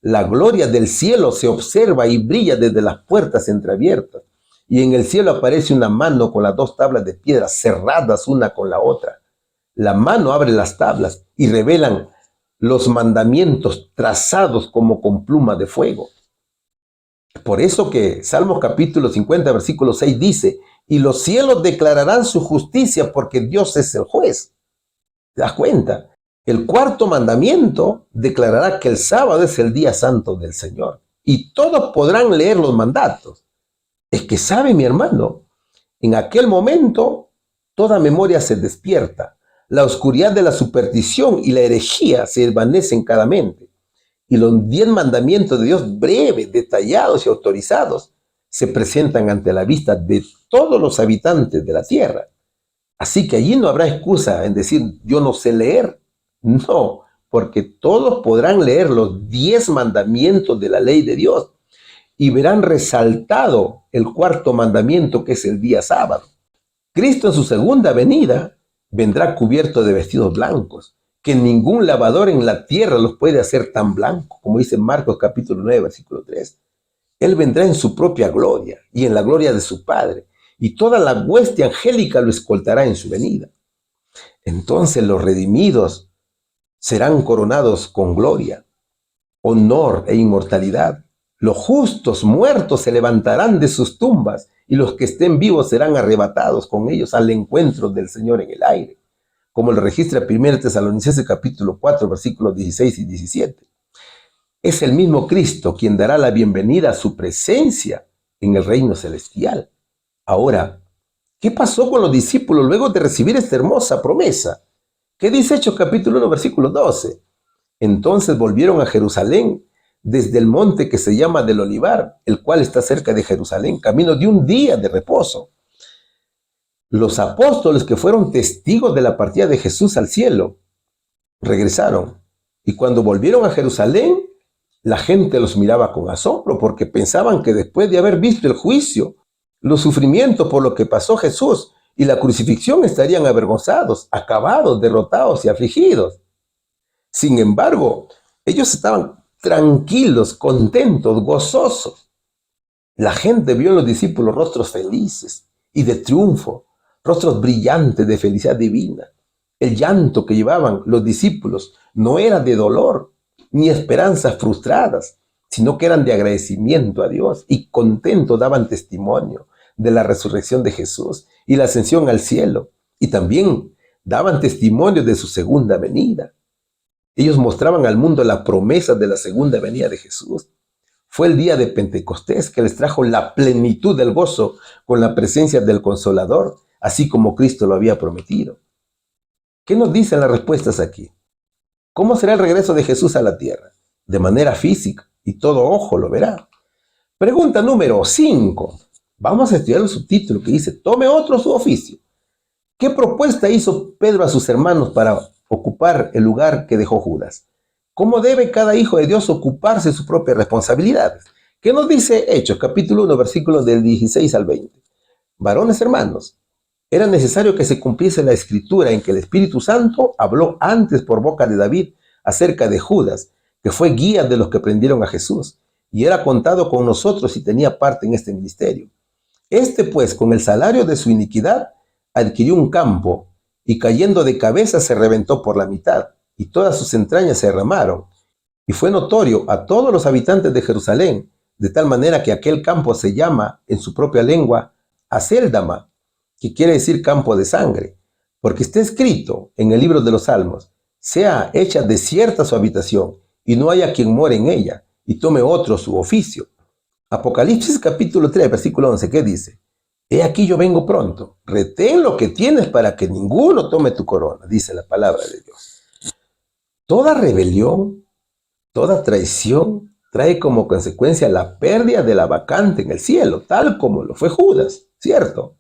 La gloria del cielo se observa y brilla desde las puertas entreabiertas. Y en el cielo aparece una mano con las dos tablas de piedra cerradas una con la otra. La mano abre las tablas y revelan los mandamientos trazados como con pluma de fuego. Por eso que Salmos capítulo 50, versículo 6 dice, y los cielos declararán su justicia porque Dios es el juez. ¿Te das cuenta? El cuarto mandamiento declarará que el sábado es el día santo del Señor. Y todos podrán leer los mandatos. Es que sabe, mi hermano, en aquel momento toda memoria se despierta. La oscuridad de la superstición y la herejía se desvanecen en cada mente. Y los 10 mandamientos de Dios, breves, detallados y autorizados, se presentan ante la vista de todos los habitantes de la tierra. Así que allí no habrá excusa en decir, yo no sé leer. No, porque todos podrán leer los 10 mandamientos de la ley de Dios y verán resaltado el cuarto mandamiento, que es el día sábado. Cristo en su segunda venida vendrá cubierto de vestidos blancos, que ningún lavador en la tierra los puede hacer tan blancos, como dice Marcos capítulo 9, versículo 3. Él vendrá en su propia gloria y en la gloria de su Padre, y toda la hueste angélica lo escoltará en su venida. Entonces los redimidos serán coronados con gloria, honor e inmortalidad. Los justos muertos se levantarán de sus tumbas y los que estén vivos serán arrebatados con ellos al encuentro del Señor en el aire, como lo registra 1 Tesalonicenses capítulo 4, versículos 16 y 17. Es el mismo Cristo quien dará la bienvenida a su presencia en el reino celestial. Ahora, ¿qué pasó con los discípulos luego de recibir esta hermosa promesa? ¿Qué dice Hechos capítulo 1, versículo 12? Entonces volvieron a Jerusalén desde el monte que se llama del Olivar, el cual está cerca de Jerusalén, camino de un día de reposo. Los apóstoles que fueron testigos de la partida de Jesús al cielo regresaron, y cuando volvieron a Jerusalén, la gente los miraba con asombro porque pensaban que después de haber visto el juicio, los sufrimientos por lo que pasó Jesús y la crucifixión, estarían avergonzados, acabados, derrotados y afligidos. Sin embargo, ellos estaban tranquilos, contentos, gozosos. La gente vio en los discípulos rostros felices y de triunfo, rostros brillantes de felicidad divina. El llanto que llevaban los discípulos no era de dolor ni esperanzas frustradas, sino que eran de agradecimiento a Dios, y contentos daban testimonio de la resurrección de Jesús y la ascensión al cielo, y también daban testimonio de su segunda venida. Ellos mostraban al mundo la promesa de la segunda venida de Jesús. Fue el día de Pentecostés que les trajo la plenitud del gozo con la presencia del Consolador, así como Cristo lo había prometido. ¿Qué nos dicen las respuestas aquí? ¿Cómo será el regreso de Jesús a la tierra? De manera física, y todo ojo lo verá. Pregunta número 5. Vamos a estudiar el subtítulo que dice, tome otro su oficio. ¿Qué propuesta hizo Pedro a sus hermanos para ocupar el lugar que dejó Judas? ¿Cómo debe cada hijo de Dios ocuparse de sus propias responsabilidades? ¿Qué nos dice Hechos, capítulo 1, versículos del 16 al 20? Varones hermanos, era necesario que se cumpliese la escritura en que el Espíritu Santo habló antes por boca de David acerca de Judas, que fue guía de los que prendieron a Jesús, y era contado con nosotros y tenía parte en este ministerio. Este, pues, con el salario de su iniquidad, adquirió un campo, y cayendo de cabeza se reventó por la mitad, y todas sus entrañas se derramaron. Y fue notorio a todos los habitantes de Jerusalén, de tal manera que aquel campo se llama en su propia lengua Acéldama, que quiere decir campo de sangre, porque está escrito en el libro de los Salmos, sea hecha desierta su habitación, y no haya quien more en ella, y tome otro su oficio. Apocalipsis capítulo 3, versículo 11, ¿qué dice? He aquí yo vengo pronto, retén lo que tienes para que ninguno tome tu corona, dice la palabra de Dios. Toda rebelión, toda traición trae como consecuencia la pérdida de la vacante en el cielo, tal como lo fue Judas, ¿cierto?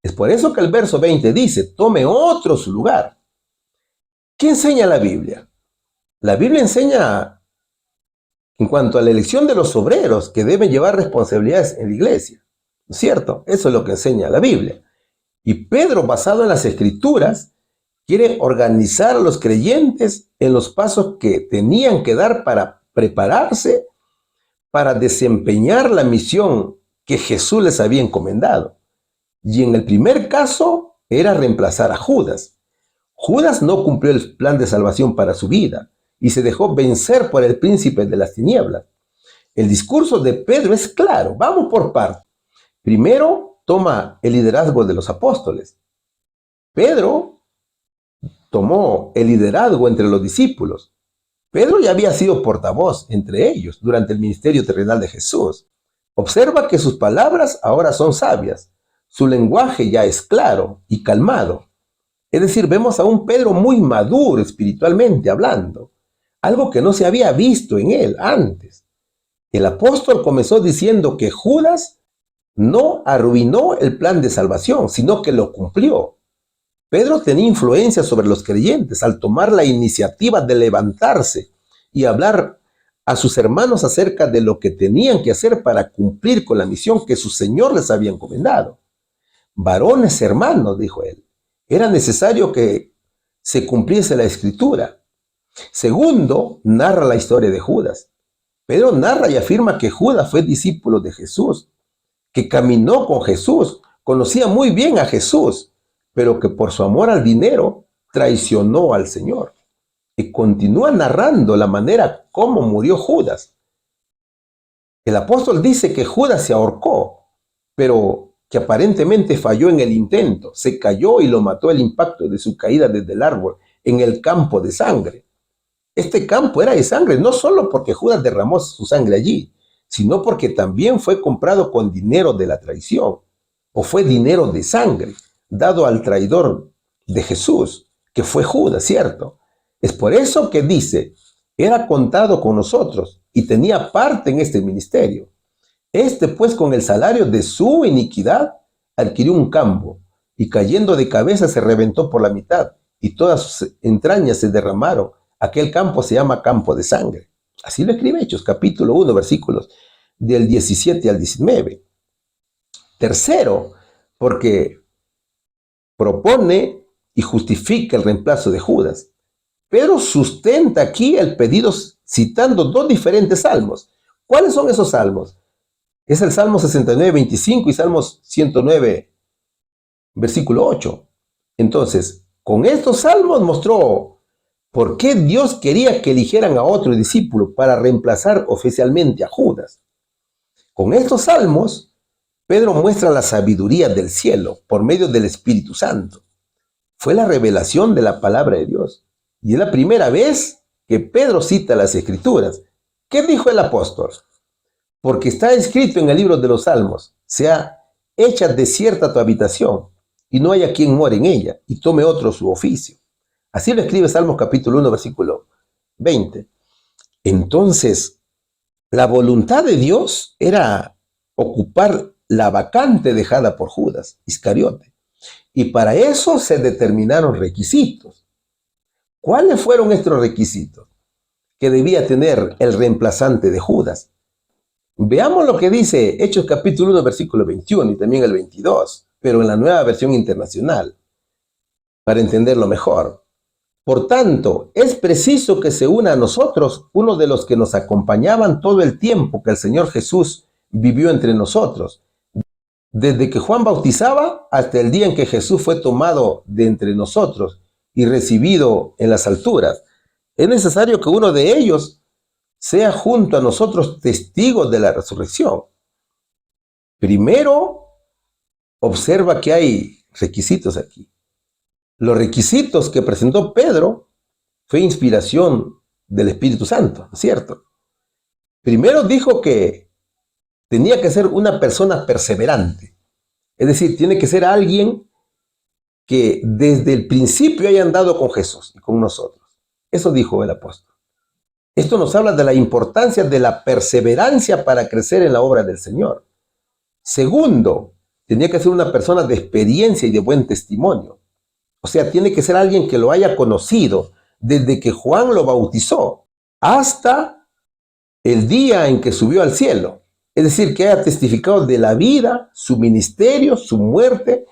Es por eso que el verso 20 dice, tome otro su lugar. ¿Qué enseña la Biblia? La Biblia enseña en cuanto a la elección de los obreros que deben llevar responsabilidades en la iglesia. ¿No es cierto? Eso es lo que enseña la Biblia. Y Pedro, basado en las Escrituras, quiere organizar a los creyentes en los pasos que tenían que dar para prepararse para desempeñar la misión que Jesús les había encomendado. Y en el primer caso era reemplazar a Judas. Judas no cumplió el plan de salvación para su vida y se dejó vencer por el príncipe de las tinieblas. El discurso de Pedro es claro. Vamos por partes. Primero, toma el liderazgo de los apóstoles. Pedro tomó el liderazgo entre los discípulos. Pedro ya había sido portavoz entre ellos durante el ministerio terrenal de Jesús. Observa que sus palabras ahora son sabias. Su lenguaje ya es claro y calmado. Es decir, vemos a un Pedro muy maduro espiritualmente hablando, algo que no se había visto en él antes. El apóstol comenzó diciendo que Judas no arruinó el plan de salvación, sino que lo cumplió. Pedro tenía influencia sobre los creyentes al tomar la iniciativa de levantarse y hablar a sus hermanos acerca de lo que tenían que hacer para cumplir con la misión que su Señor les había encomendado. Varones hermanos, dijo él, era necesario que se cumpliese la Escritura. Segundo, narra la historia de Judas. Pedro narra y afirma que Judas fue discípulo de Jesús, que caminó con Jesús, conocía muy bien a Jesús, pero que por su amor al dinero traicionó al Señor. Y continúa narrando la manera como murió Judas. El apóstol dice que Judas se ahorcó, pero que aparentemente falló en el intento. Se cayó y lo mató el impacto de su caída desde el árbol en el campo de sangre. Este campo era de sangre, no solo porque Judas derramó su sangre allí, sino porque también fue comprado con dinero de la traición, o fue dinero de sangre dado al traidor de Jesús, que fue Judas, ¿cierto? Es por eso que dice, era contado con nosotros y tenía parte en este ministerio. Este, pues, con el salario de su iniquidad, adquirió un campo, y cayendo de cabeza se reventó por la mitad, y todas sus entrañas se derramaron. Aquel campo se llama campo de sangre. Así lo escribe Hechos, capítulo 1, versículos del 17 al 19. Tercero, porque propone y justifica el reemplazo de Judas. Pedro sustenta aquí el pedido citando dos diferentes salmos. ¿Cuáles son esos salmos? Es el Salmo 69, 25 y Salmos 109, versículo 8. Entonces, con estos salmos mostró por qué Dios quería que eligieran a otro discípulo para reemplazar oficialmente a Judas. Con estos salmos, Pedro muestra la sabiduría del cielo por medio del Espíritu Santo. Fue la revelación de la palabra de Dios. Y es la primera vez que Pedro cita las Escrituras. ¿Qué dijo el apóstol? Porque está escrito en el libro de los Salmos, sea hecha desierta tu habitación, y no haya quien more en ella, y tome otro su oficio. Así lo escribe Salmos capítulo 1, versículo 20. Entonces, la voluntad de Dios era ocupar la vacante dejada por Judas Iscariote. Y para eso se determinaron requisitos. ¿Cuáles fueron estos requisitos que debía tener el reemplazante de Judas? Veamos lo que dice Hechos capítulo 1, versículo 21 y también el 22, pero en la Nueva Versión Internacional, para entenderlo mejor. Por tanto, es preciso que se una a nosotros uno de los que nos acompañaban todo el tiempo que el Señor Jesús vivió entre nosotros, desde que Juan bautizaba hasta el día en que Jesús fue tomado de entre nosotros y recibido en las alturas. Es necesario que uno de ellos sea junto a nosotros testigos de la resurrección. Primero, observa que hay requisitos aquí. Los requisitos que presentó Pedro fue inspiración del Espíritu Santo, ¿no es cierto? Primero dijo que tenía que ser una persona perseverante. Es decir, tiene que ser alguien que desde el principio haya andado con Jesús y con nosotros. Eso dijo el apóstol. Esto nos habla de la importancia de la perseverancia para crecer en la obra del Señor. Segundo, tenía que ser una persona de experiencia y de buen testimonio. O sea, tiene que ser alguien que lo haya conocido, desde que Juan lo bautizó hasta el día en que subió al cielo. Es decir, que haya testificado de la vida, su ministerio, su muerte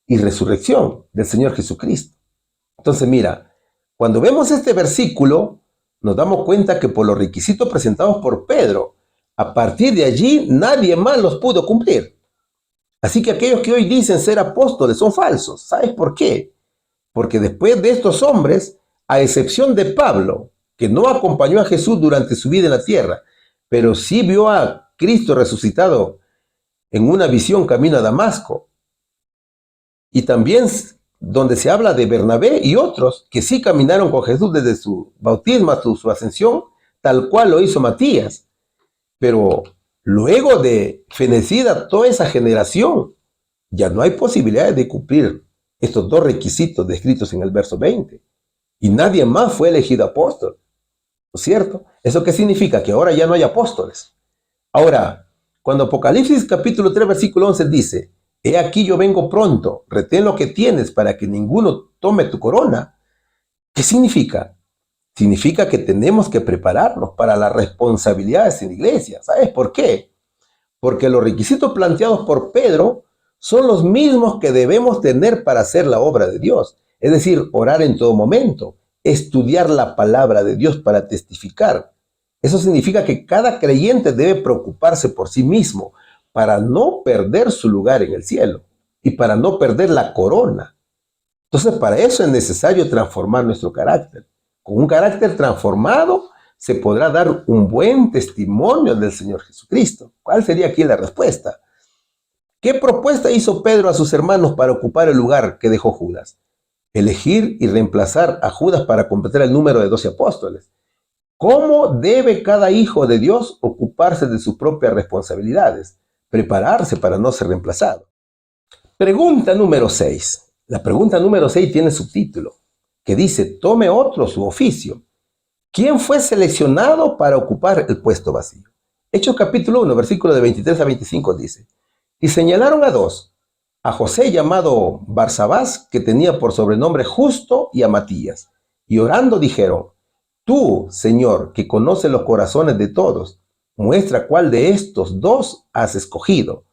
y resurrección del Señor Jesucristo. Entonces, mira, cuando vemos este versículo, nos damos cuenta que por los requisitos presentados por Pedro, a partir de allí nadie más los pudo cumplir. Así que aquellos que hoy dicen ser apóstoles son falsos. ¿Sabes por qué? Porque después de estos hombres, a excepción de Pablo, que no acompañó a Jesús durante su vida en la tierra, pero sí vio a Cristo resucitado en una visión camino a Damasco, y también donde se habla de Bernabé y otros que sí caminaron con Jesús desde su bautismo hasta su ascensión, tal cual lo hizo Matías. Pero luego de fenecida toda esa generación, ya no hay posibilidades de cumplir estos dos requisitos descritos en el verso 20. Y nadie más fue elegido apóstol. ¿No es cierto? ¿Eso qué significa? Que ahora ya no hay apóstoles. Ahora, cuando Apocalipsis capítulo 3, versículo 11 dice: he aquí yo vengo pronto, retén lo que tienes para que ninguno tome tu corona. ¿Qué significa? Significa que tenemos que prepararnos para las responsabilidades en la iglesia. ¿Sabes por qué? Porque los requisitos planteados por Pedro son los mismos que debemos tener para hacer la obra de Dios. Es decir, orar en todo momento, estudiar la palabra de Dios para testificar. Eso significa que cada creyente debe preocuparse por sí mismo para no perder su lugar en el cielo y para no perder la corona. Entonces, para eso es necesario transformar nuestro carácter. Con un carácter transformado se podrá dar un buen testimonio del Señor Jesucristo. ¿Cuál sería aquí la respuesta? ¿Qué propuesta hizo Pedro a sus hermanos para ocupar el lugar que dejó Judas? Elegir y reemplazar a Judas para completar el número de 12 apóstoles. ¿Cómo debe cada hijo de Dios ocuparse de sus propias responsabilidades? Prepararse para no ser reemplazado. Pregunta número 6. La pregunta número 6 tiene subtítulo que dice: tome otro su oficio. ¿Quién fue seleccionado para ocupar el puesto vacío? Hechos capítulo 1, versículo de 23 a 25 dice: y señalaron a dos, a José llamado Barsabás, que tenía por sobrenombre Justo, y a Matías. Y orando dijeron: tú, Señor, que conoces los corazones de todos, muestra cuál de estos dos has escogido,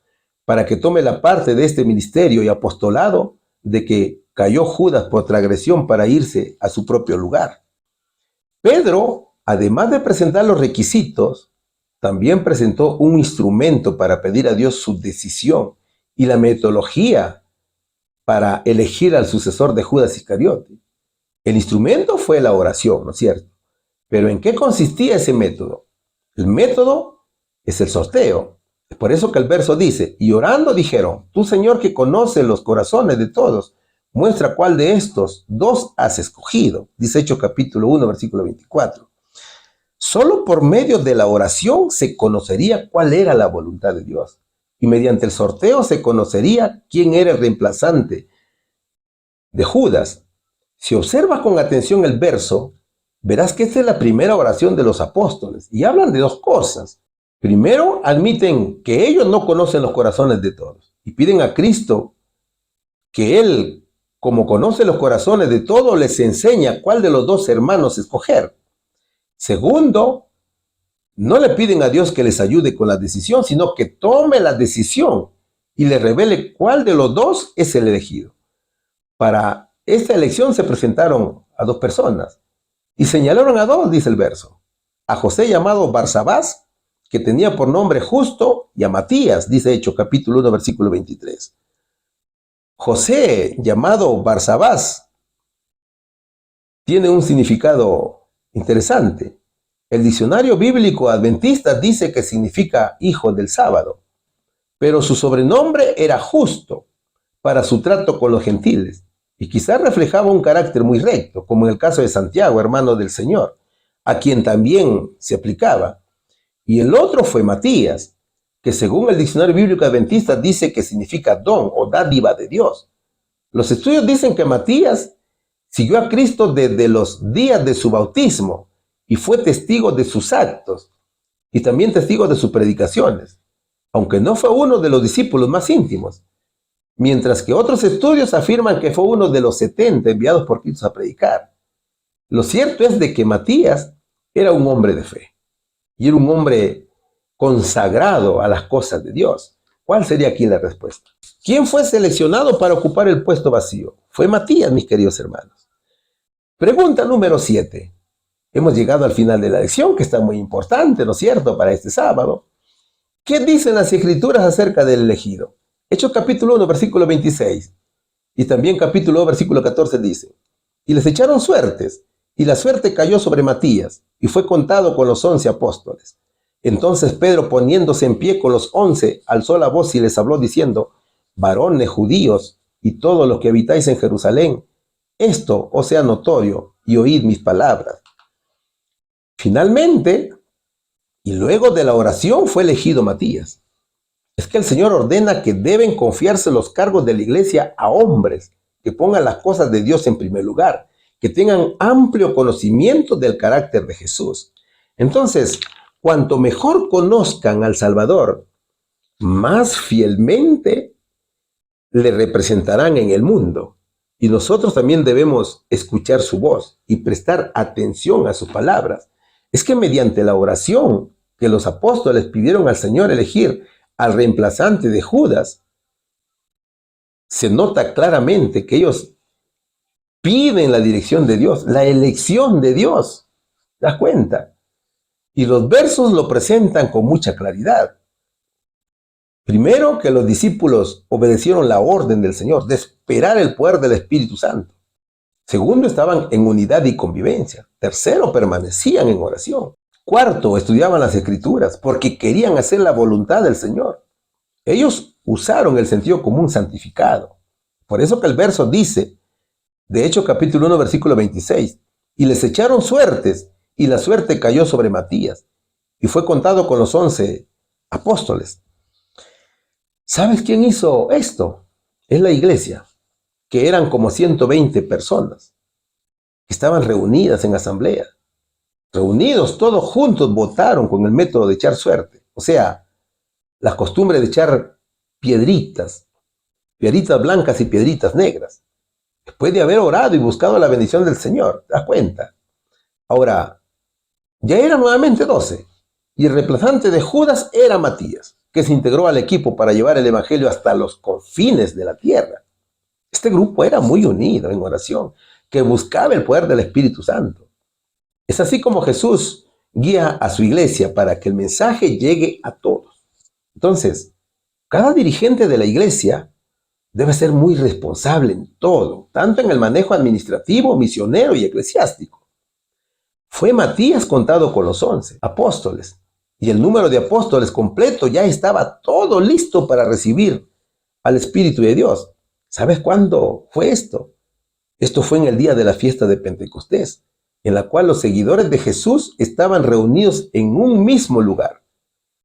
para que tome la parte de este ministerio y apostolado de que cayó Judas por transgresión para irse a su propio lugar. Pedro, además de presentar los requisitos, también presentó un instrumento para pedir a Dios su decisión y la metodología para elegir al sucesor de Judas Iscariote. El instrumento fue la oración, ¿no es cierto? Pero ¿en qué consistía ese método? El método es el sorteo. Es por eso que el verso dice: y orando dijeron: tú, Señor, que conoces los corazones de todos, muestra cuál de estos dos has escogido. Dice Hechos capítulo 1, versículo 24. Solo por medio de la oración se conocería cuál era la voluntad de Dios. Y mediante el sorteo se conocería quién era el reemplazante de Judas. Si observas con atención el verso, verás que esta es la primera oración de los apóstoles. Y hablan de dos cosas. Primero, admiten que ellos no conocen los corazones de todos. Y piden a Cristo que Él, como conoce los corazones de todos, les enseña cuál de los dos hermanos escoger. Segundo, no le piden a Dios que les ayude con la decisión, sino que tome la decisión y le revele cuál de los dos es el elegido. Para esta elección se presentaron a dos personas y señalaron a dos, dice el verso: a José llamado Barsabás, que tenía por nombre Justo, y a Matías, dice Hechos capítulo 1, versículo 23. José, llamado Barsabás, tiene un significado interesante. El diccionario bíblico adventista dice que significa hijo del sábado, pero su sobrenombre era Justo para su trato con los gentiles, y quizás reflejaba un carácter muy recto, como en el caso de Santiago, hermano del Señor, a quien también se aplicaba. Y el otro fue Matías, que según el diccionario bíblico adventista dice que significa don o dádiva de Dios. Los estudios dicen que Matías siguió a Cristo desde los días de su bautismo y fue testigo de sus actos y también testigo de sus predicaciones, aunque no fue uno de los discípulos más íntimos, mientras que otros estudios afirman que fue uno de los 70 enviados por Cristo a predicar. Lo cierto es de que Matías era un hombre de fe y era un hombre consagrado a las cosas de Dios. ¿Cuál sería aquí la respuesta? ¿Quién fue seleccionado para ocupar el puesto vacío? Fue Matías, mis queridos hermanos. Pregunta número 7. Hemos llegado al final de la lección, que está muy importante, ¿no es cierto?, para este sábado. ¿Qué dicen las Escrituras acerca del elegido? Hechos capítulo 1, versículo 26. Y también capítulo 2, versículo 14 dice: y les echaron suertes, y la suerte cayó sobre Matías, y fue contado con los 11 apóstoles. Entonces Pedro, poniéndose en pie con los 11, alzó la voz y les habló diciendo: varones judíos, y todos los que habitáis en Jerusalén, esto os sea notorio, y oíd mis palabras. Finalmente, y luego de la oración, fue elegido Matías. Es que el Señor ordena que deben confiarse los cargos de la iglesia a hombres que pongan las cosas de Dios en primer lugar, que tengan amplio conocimiento del carácter de Jesús. Entonces, cuanto mejor conozcan al Salvador, más fielmente le representarán en el mundo. Y nosotros también debemos escuchar su voz y prestar atención a sus palabras. Es que mediante la oración que los apóstoles pidieron al Señor elegir al reemplazante de Judas, se nota claramente que ellos piden la dirección de Dios, la elección de Dios. ¿Te das cuenta? Y los versos lo presentan con mucha claridad. Primero, que los discípulos obedecieron la orden del Señor de esperar el poder del Espíritu Santo. Segundo, estaban en unidad y convivencia. Tercero, permanecían en oración. Cuarto, estudiaban las Escrituras porque querían hacer la voluntad del Señor. Ellos usaron el sentido común santificado. Por eso que el verso dice, de Hechos capítulo 1, versículo 26, y les echaron suertes, y la suerte cayó sobre Matías, y fue contado con los 11 apóstoles. ¿Sabes quién hizo esto? Es la iglesia, que eran como 120 personas, que estaban reunidas en asamblea. Reunidos todos juntos votaron con el método de echar suerte. O sea, la costumbre de echar piedritas blancas y piedritas negras. Después de haber orado y buscado la bendición del Señor, ¿te das cuenta? Ahora, ya eran nuevamente 12, y el reemplazante de Judas era Matías, que se integró al equipo para llevar el evangelio hasta los confines de la tierra. Este grupo era muy unido en oración, que buscaba el poder del Espíritu Santo. Es así como Jesús guía a su iglesia para que el mensaje llegue a todos. Entonces, cada dirigente de la iglesia debe ser muy responsable en todo, tanto en el manejo administrativo, misionero y eclesiástico. Fue Matías contado con los 11 apóstoles, y el número de apóstoles completo ya estaba todo listo para recibir al Espíritu de Dios. ¿Sabes cuándo fue esto? Esto fue en el día de la fiesta de Pentecostés, en la cual los seguidores de Jesús estaban reunidos en un mismo lugar.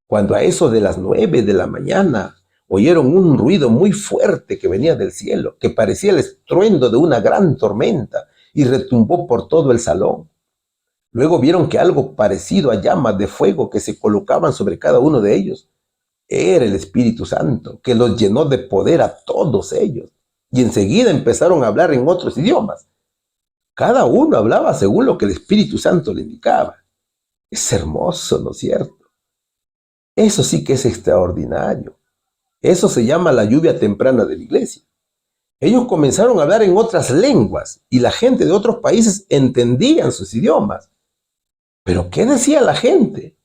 Cuando a eso de las 9 de la mañana oyeron un ruido muy fuerte que venía del cielo, que parecía el estruendo de una gran tormenta, y retumbó por todo el salón. Luego vieron que algo parecido a llamas de fuego que se colocaban sobre cada uno de ellos era el Espíritu Santo, que los llenó de poder a todos ellos. Y enseguida empezaron a hablar en otros idiomas. Cada uno hablaba según lo que el Espíritu Santo le indicaba. Es hermoso, ¿no es cierto? Eso sí que es extraordinario. Eso se llama la lluvia temprana de la iglesia. Ellos comenzaron a hablar en otras lenguas y la gente de otros países entendían sus idiomas. ¿Pero qué decía la gente?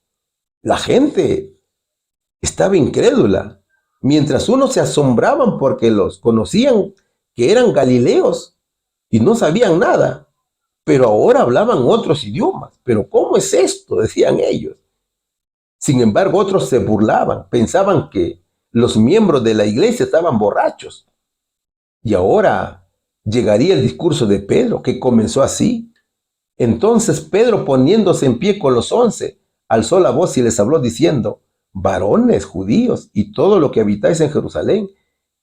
La gente estaba incrédula, mientras unos se asombraban porque los conocían que eran galileos y no sabían nada, pero ahora hablaban otros idiomas. ¿Pero cómo es esto?, decían ellos. Sin embargo, otros se burlaban, pensaban que los miembros de la iglesia estaban borrachos. Y ahora llegaría el discurso de Pedro, que comenzó así. Entonces Pedro, poniéndose en pie con los 11, alzó la voz y les habló diciendo: varones judíos y todo lo que habitáis en Jerusalén,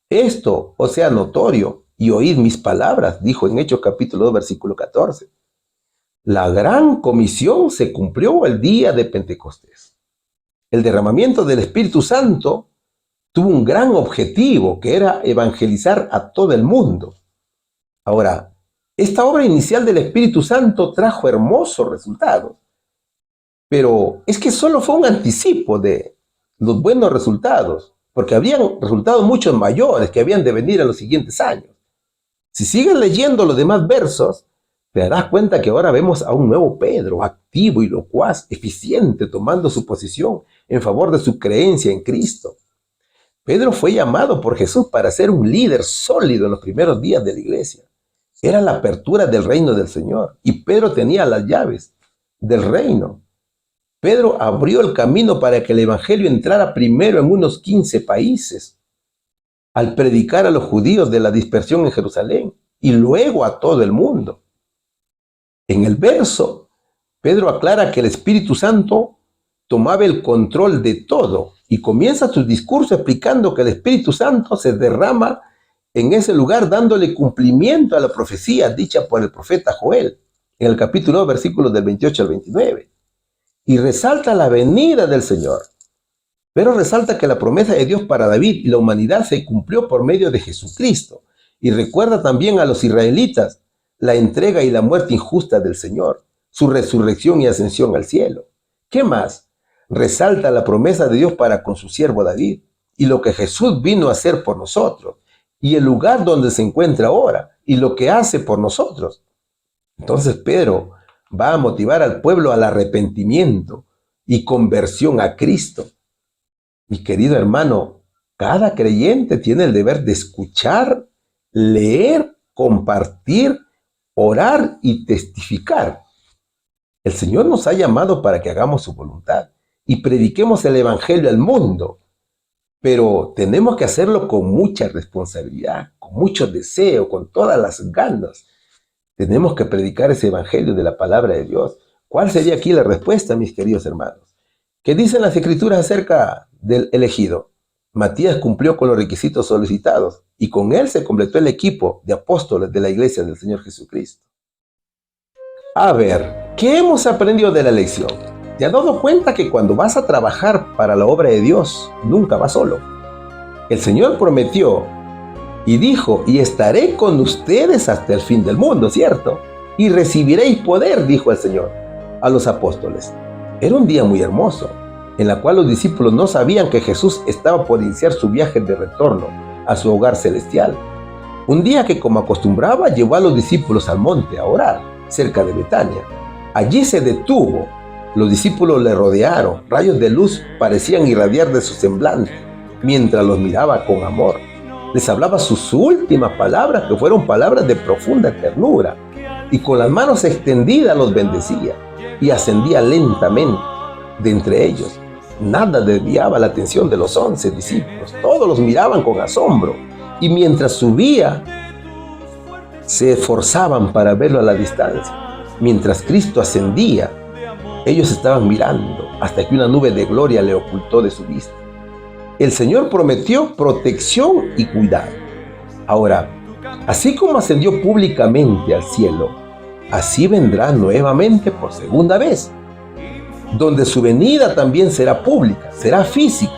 esto os sea notorio, y oíd mis palabras, dijo en Hechos capítulo 2, versículo 14. La gran comisión se cumplió el día de Pentecostés. El derramamiento del Espíritu Santo tuvo un gran objetivo, que era evangelizar a todo el mundo. Ahora, Esta obra inicial del Espíritu Santo trajo hermosos resultados, pero es que solo fue un anticipo de los buenos resultados, porque habían resultados mucho mayores que habían de venir en los siguientes años. Si sigues leyendo los demás versos, te darás cuenta que ahora vemos a un nuevo Pedro, activo y locuaz, eficiente, tomando su posición en favor de su creencia en Cristo. Pedro fue llamado por Jesús para ser un líder sólido en los primeros días de la iglesia. Era la apertura del reino del Señor y Pedro tenía las llaves del reino. Pedro abrió el camino para que el evangelio entrara primero en unos 15 países, al predicar a los judíos de la dispersión en Jerusalén y luego a todo el mundo. En el verso, Pedro aclara que el Espíritu Santo tomaba el control de todo y comienza su discurso explicando que el Espíritu Santo se derrama en ese lugar dándole cumplimiento a la profecía dicha por el profeta Joel en el capítulo 2, versículos del 28 al 29. Y resalta la venida del Señor. Pero resalta que la promesa de Dios para David y la humanidad se cumplió por medio de Jesucristo. Y recuerda también a los israelitas la entrega y la muerte injusta del Señor, su resurrección y ascensión al cielo. ¿Qué más? Resalta la promesa de Dios para con su siervo David y lo que Jesús vino a hacer por nosotros y el lugar donde se encuentra ahora y lo que hace por nosotros. Entonces Pedro va a motivar al pueblo al arrepentimiento y conversión a Cristo. Mi querido hermano, cada creyente tiene el deber de escuchar, leer, compartir, orar y testificar. El Señor nos ha llamado para que hagamos su voluntad y prediquemos el evangelio al mundo, pero tenemos que hacerlo con mucha responsabilidad, con mucho deseo, con todas las ganas. Tenemos que predicar ese evangelio de la palabra de Dios. ¿Cuál sería aquí la respuesta, mis queridos hermanos? ¿Qué dicen las Escrituras acerca del elegido? Matías cumplió con los requisitos solicitados y con él se completó el equipo de apóstoles de la iglesia del Señor Jesucristo. A ver, ¿qué hemos aprendido de la lección? ¿Te has dado cuenta que cuando vas a trabajar para la obra de Dios, nunca vas solo? El Señor prometió y dijo, y estaré con ustedes hasta el fin del mundo, ¿cierto? Y recibiréis poder, dijo el Señor a los apóstoles. Era un día muy hermoso, en la cual los discípulos no sabían que Jesús estaba por iniciar su viaje de retorno a su hogar celestial. Un día que, como acostumbraba, llevó a los discípulos al monte a orar, cerca de Betania. Allí se detuvo. Los discípulos le rodearon. Rayos de luz parecían irradiar de su semblante, mientras los miraba con amor. Les hablaba sus últimas palabras, que fueron palabras de profunda ternura, y con las manos extendidas los bendecía, y ascendía lentamente de entre ellos. Nada desviaba la atención de los 11 discípulos. Todos los miraban con asombro, y mientras subía, se esforzaban para verlo a la distancia. Mientras Cristo ascendía, ellos estaban mirando hasta que una nube de gloria le ocultó de su vista. El Señor prometió protección y cuidado. Ahora, así como ascendió públicamente al cielo, así vendrá nuevamente por segunda vez, donde su venida también será pública, será física,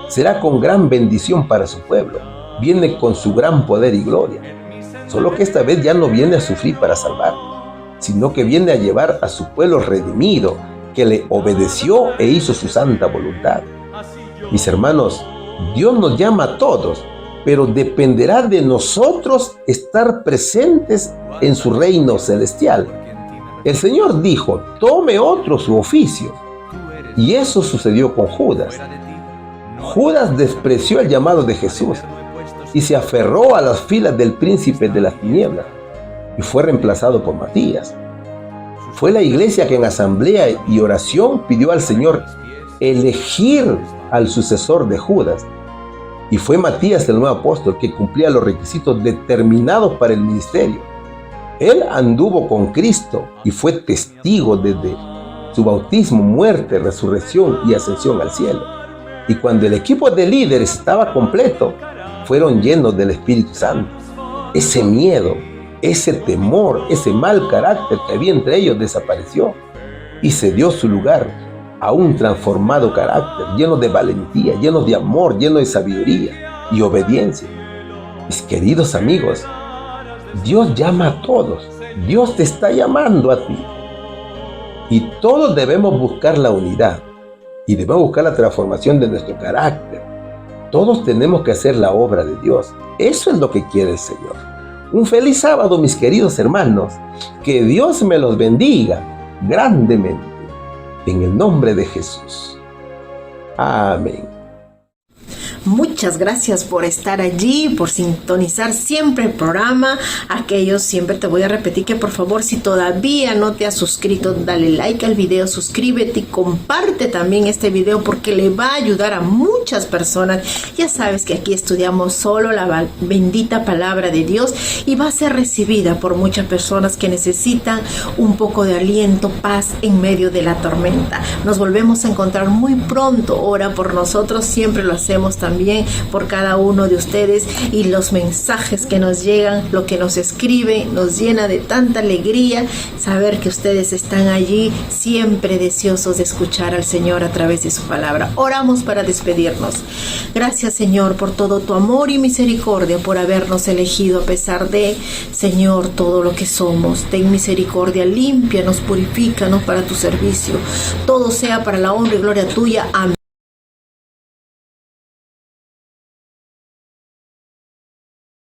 será con gran bendición para su pueblo. Viene con su gran poder y gloria. Solo que esta vez ya no viene a sufrir para salvar, sino que viene a llevar a su pueblo redimido, que le obedeció e hizo su santa voluntad. Mis hermanos, Dios nos llama a todos, pero dependerá de nosotros estar presentes en su reino celestial. El Señor dijo, tome otro su oficio. Y eso sucedió con Judas. Judas despreció el llamado de Jesús y se aferró a las filas del príncipe de las tinieblas y fue reemplazado por Matías. Fue la iglesia que en asamblea y oración pidió al Señor elegir al sucesor de Judas. Y fue Matías el nuevo apóstol que cumplía los requisitos determinados para el ministerio. Él anduvo con Cristo y fue testigo desde su bautismo, muerte, resurrección y ascensión al cielo. Y cuando el equipo de líderes estaba completo, fueron llenos del Espíritu Santo. Ese miedo, ese temor, ese mal carácter que había entre ellos desapareció y se dio su lugar a un transformado carácter, lleno de valentía, lleno de amor, lleno de sabiduría y obediencia. Mis queridos amigos, Dios llama a todos, Dios te está llamando a ti. Y todos debemos buscar la unidad y debemos buscar la transformación de nuestro carácter. Todos tenemos que hacer la obra de Dios. Eso es lo que quiere el Señor. Un feliz sábado, mis queridos hermanos. Que Dios me los bendiga grandemente. En el nombre de Jesús. Amén. Muchas gracias por estar allí, por sintonizar siempre el programa. Aquellos, siempre te voy a repetir que por favor, si todavía no te has suscrito, dale like al video, suscríbete y comparte también este video porque le va a ayudar a muchas personas. Ya sabes que aquí estudiamos solo la bendita palabra de Dios y va a ser recibida por muchas personas que necesitan un poco de aliento, paz en medio de la tormenta. Nos volvemos a encontrar muy pronto. Ora por nosotros, siempre lo hacemos también por cada uno de ustedes, y los mensajes que nos llegan, lo que nos escriben, nos llena de tanta alegría saber que ustedes están allí siempre deseosos de escuchar al Señor a través de su palabra. Oramos para despedirnos. Gracias, Señor, por todo tu amor y misericordia, por habernos elegido a pesar de, Señor, todo lo que somos. Ten misericordia, límpianos, purifícanos para tu servicio. Todo sea para la honra y gloria tuya. Amén.